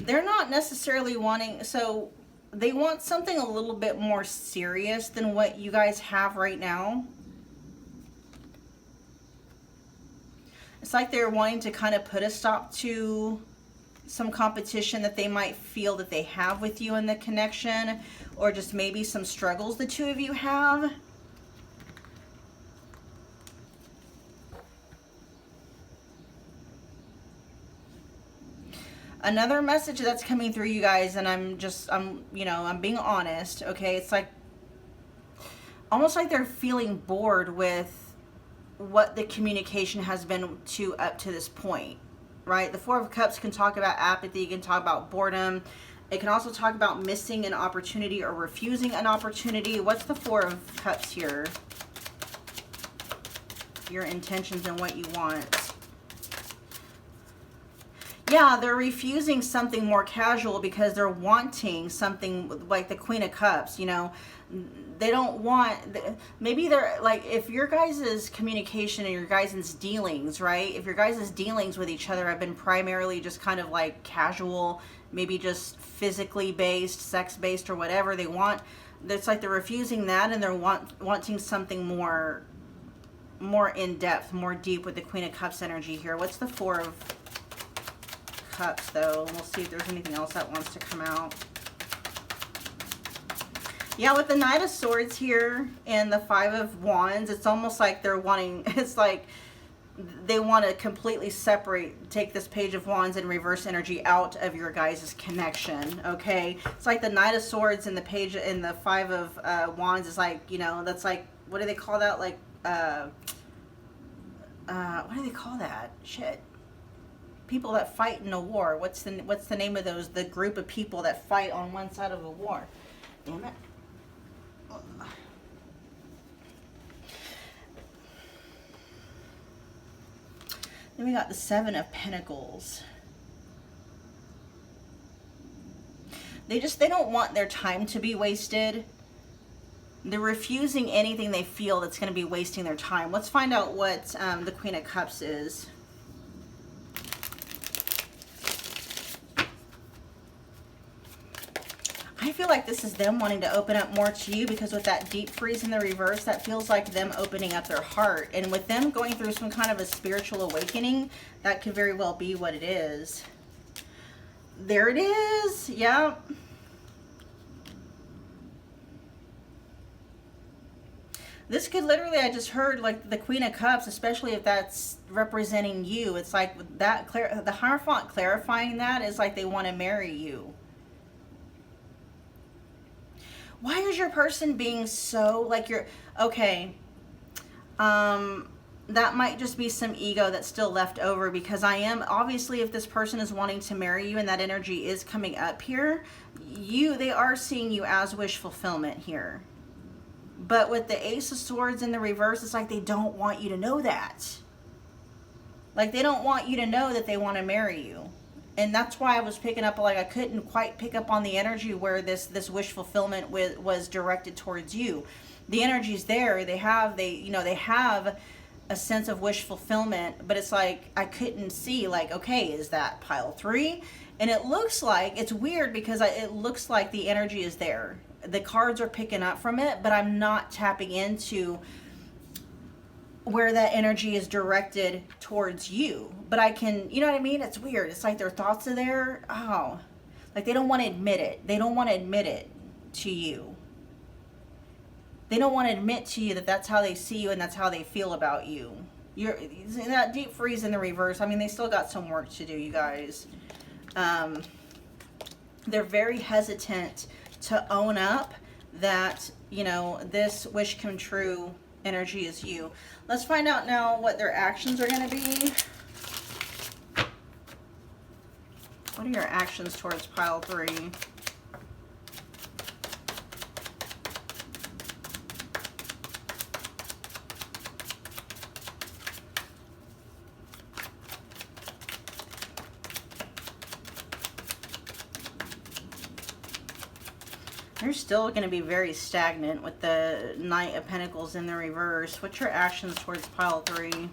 [SPEAKER 1] They're not necessarily wanting, so they want something a little bit more serious than what you guys have right now. It's like they're wanting to kind of put a stop to some competition that they might feel that they have with you in the connection, or just maybe some struggles the two of you have. Another message that's coming through, you guys, and I'm being honest, okay? It's like almost like they're feeling bored with what the communication has been up to this point, right? The Four of Cups can talk about apathy, can talk about boredom. It can also talk about missing an opportunity or refusing an opportunity. What's the Four of Cups here? Your intentions and what you want. Yeah, they're refusing something more casual because they're wanting something like the Queen of Cups, you know. They don't want, maybe they're like, if your guys' communication and your guys' dealings, right? If your guys' dealings with each other have been primarily just kind of like casual, maybe just physically based, sex based or whatever they want, it's like they're refusing that and they're wanting something more in depth, more deep with the Queen of Cups energy here. What's the Four of Cups though? We'll see if there's anything else that wants to come out. Yeah, with the Knight of Swords here and the Five of Wands, it's almost like they're wanting, it's like they want to completely separate, take this Page of Wands and reverse energy out of your guys' connection, okay? It's like the Knight of Swords and the Page and the Five of Wands is like, you know, that's like, what do they call that? Like, what do they call that? Shit. People that fight in a war. What's the name of those? The group of people that fight on one side of a war. Damn it. Then we got the Seven of Pentacles. They don't want their time to be wasted. They're refusing anything they feel that's going to be wasting their time. Let's find out what the Queen of Cups is. I feel like this is them wanting to open up more to you, because with that deep freeze in the reverse, that feels like them opening up their heart. And with them going through some kind of a spiritual awakening, that could very well be what it is. There it is. Yep. This could literally, I just heard like the Queen of Cups, especially if that's representing you. It's like that, the Hierophant clarifying that is like they want to marry you. Why is your person being so, like you're, okay, that might just be some ego that's still left over, because I am, obviously, if this person is wanting to marry you and that energy is coming up here, they are seeing you as wish fulfillment here. But with the Ace of Swords in the reverse, it's like they don't want you to know that. Like they don't want you to know that they want to marry you. And that's why I was picking up, like I couldn't quite pick up on the energy where this wish fulfillment was directed towards you. The energy's there. They have a sense of wish fulfillment, but it's like I couldn't see, like, okay, is that pile 3? And it looks like, it's weird because it looks like the energy is there. The cards are picking up from it, but I'm not tapping into where that energy is directed towards you. But I can, you know what I mean? It's weird. It's like their thoughts are there. Oh, like they don't want to admit it. They don't want to admit it to you. They don't want to admit to you that that's how they see you and that's how they feel about you. You're in that deep freeze in the reverse. I mean, they still got some work to do, you guys. They're very hesitant to own up that, you know, this wish come true energy is you. Let's find out now what their actions are going to be. What are your actions towards pile 3? You're still going to be very stagnant with the Knight of Pentacles in the reverse. What's your actions towards pile 3?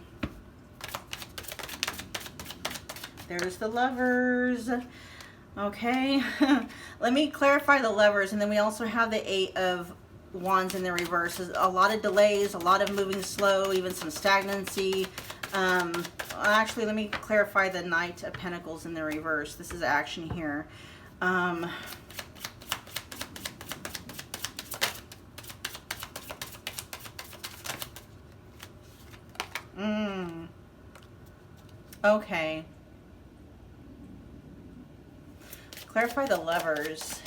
[SPEAKER 1] There's the Lovers. Okay. Let me clarify the Lovers. And then we also have the 8 of Wands in the reverse. A lot of delays, a lot of moving slow, even some stagnancy. Actually, let me clarify the Knight of Pentacles in the reverse. This is action here. Okay. Clarify the Lovers.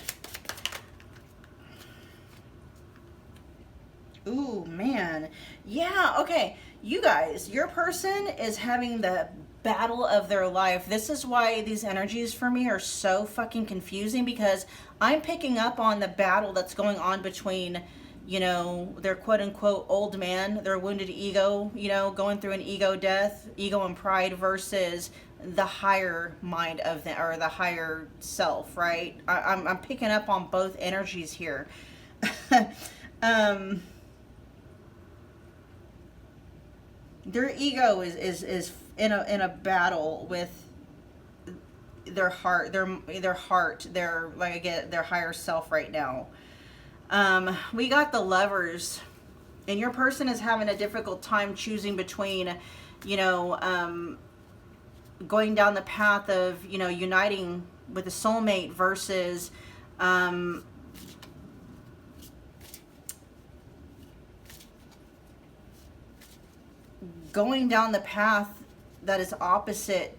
[SPEAKER 1] Ooh, man. Yeah, okay. You guys, your person is having the battle of their life. This is why these energies for me are so fucking confusing, because I'm picking up on the battle that's going on between, you know, their quote unquote old man, their wounded ego, you know, going through an ego death, ego and pride, versus the higher mind of the, or the higher self, right? I'm picking up on both energies here. Their ego is in a battle with their heart, their like again, their higher self right now. We got the Lovers, and your person is having a difficult time choosing between, you know, going down the path of, you know, uniting with a soulmate versus going down the path that is opposite.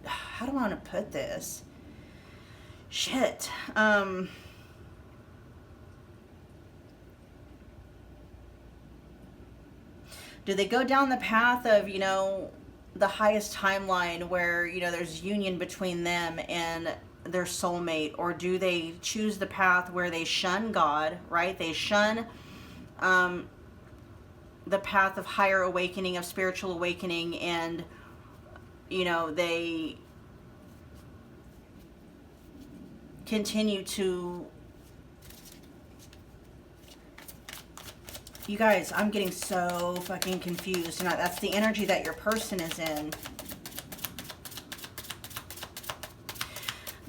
[SPEAKER 1] How do I want to put this? Shit. Do they go down the path of, you know, the highest timeline where, you know, there's union between them and their soulmate? Or do they choose the path where they shun God, right? They shun the path of higher awakening, of spiritual awakening, and, you know, they continue to... You guys, I'm getting so fucking confused. And that's the energy that your person is in.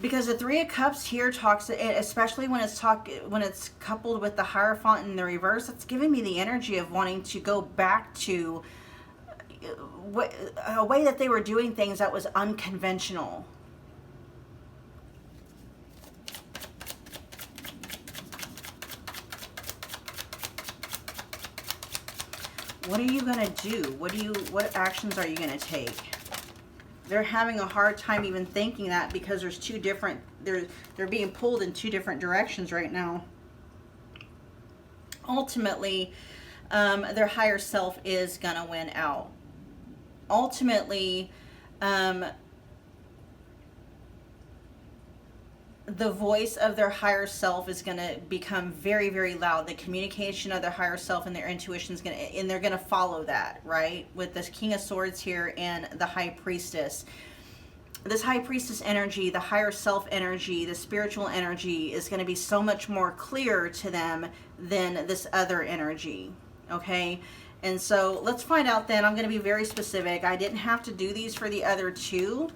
[SPEAKER 1] Because the Three of Cups here talks, especially when it's coupled with the Hierophant in the reverse, it's giving me the energy of wanting to go back to a way that they were doing things that was unconventional. What are you going to do? What actions are you going to take? They're having a hard time even thinking that, because there's two different, they're being pulled in two different directions right now. Ultimately, their higher self is going to win out. Ultimately, the voice of their higher self is going to become very, very loud. The communication of their higher self and their intuition is going to, and they're going to follow that, right? With this King of Swords here and the High Priestess. This High Priestess energy, the higher self energy, the spiritual energy is going to be so much more clear to them than this other energy, okay? And so let's find out then. I'm going to be very specific. I didn't have to do these for the other two.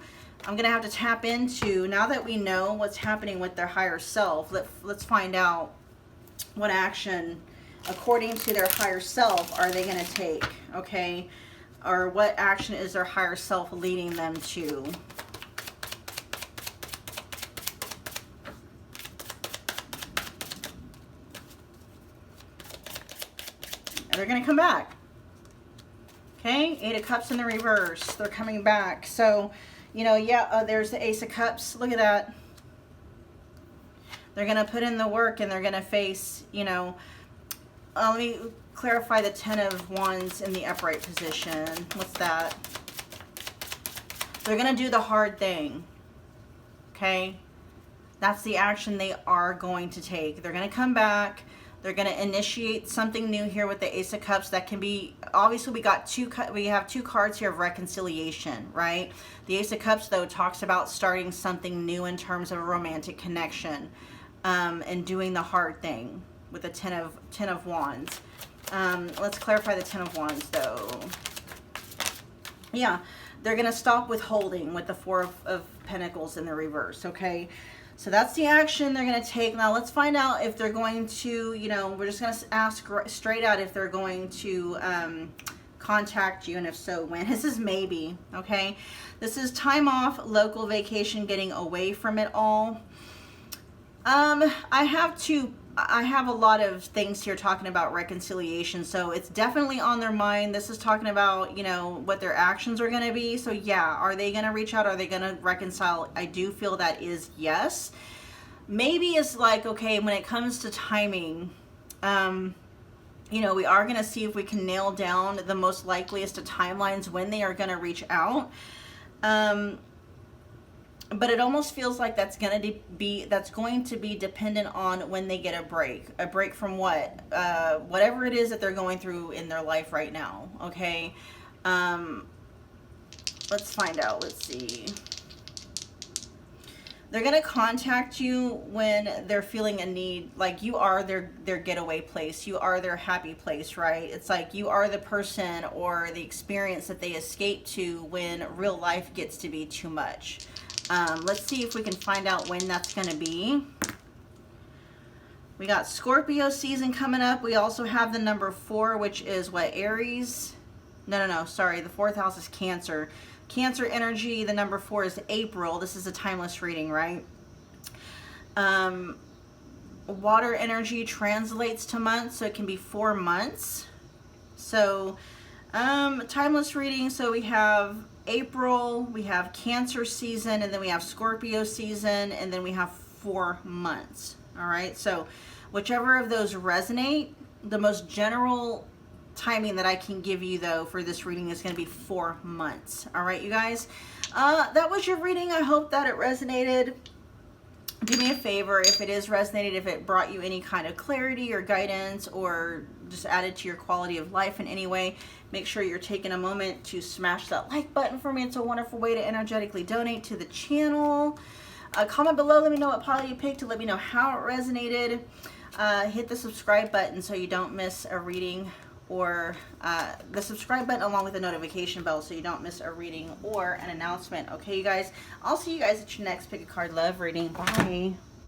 [SPEAKER 1] I'm going to have to tap into, now that we know what's happening with their higher self, let's find out what action, according to their higher self, are they going to take, okay? Or what action is their higher self leading them to? They're going to come back. Okay, Eight of Cups in the reverse. They're coming back. So, you know, yeah, there's the Ace of Cups. Look at that. They're going to put in the work, and they're going to face, you know, let me clarify the Ten of Wands in the upright position. What's that? They're going to do the hard thing. Okay? That's the action they are going to take. They're going to come back. They're going to initiate something new here with the Ace of Cups. That can be, obviously we have two cards here of reconciliation, right? The Ace of Cups, though, talks about starting something new in terms of a romantic connection, and doing the hard thing with the Ten of Wands. Let's clarify the Ten of Wands, though. Yeah, they're going to stop withholding with the Four of Pentacles in the reverse, okay? So that's the action they're going to take. Now let's find out if they're going to, you know, we're just going to ask straight out if they're going to contact you, and if so, when. This is maybe, okay? This is time off, local vacation, getting away from it all. I have a lot of things here talking about reconciliation, so it's definitely on their mind. This is talking about, you know, what their actions are going to be. So yeah, are they going to reach out? Are they going to reconcile? I do feel that is yes. Maybe it's like, okay, when it comes to timing, you know, we are going to see if we can nail down the most likeliest of timelines when they are going to reach out. But it almost feels like that's going to be dependent on when they get a break from what, whatever it is that they're going through in their life right now. Okay. Let's find out. Let's see. They're going to contact you when they're feeling a need, like you are their getaway place. You are their happy place, right? It's like you are the person or the experience that they escape to when real life gets to be too much. Let's see if we can find out when that's going to be. We got Scorpio season coming up. We also have the number 4, which is what, Aries? No, sorry. The 4th house is Cancer. Cancer energy, the number 4 is April. This is a timeless reading, right? Water energy translates to months, so it can be 4 months. So, timeless reading. So we have April, we have Cancer season, and then we have Scorpio season, and then we have 4 months. All right. So whichever of those resonate, the most general timing that I can give you though for this reading is going to be 4 months. All right, you guys, that was your reading. I hope that it resonated. Do me a favor, if it is resonated, if it brought you any kind of clarity or guidance or just added to your quality of life in any way, make sure you're taking a moment to smash that like button for me. It's a wonderful way to energetically donate to the channel. Comment below, let me know what pile you picked, to let me know how it resonated. Hit the subscribe button so you don't miss a reading, or the subscribe button along with the notification bell so you don't miss a reading or an announcement. Okay, you guys, I'll see you guys at your next Pick a Card Love reading. Bye.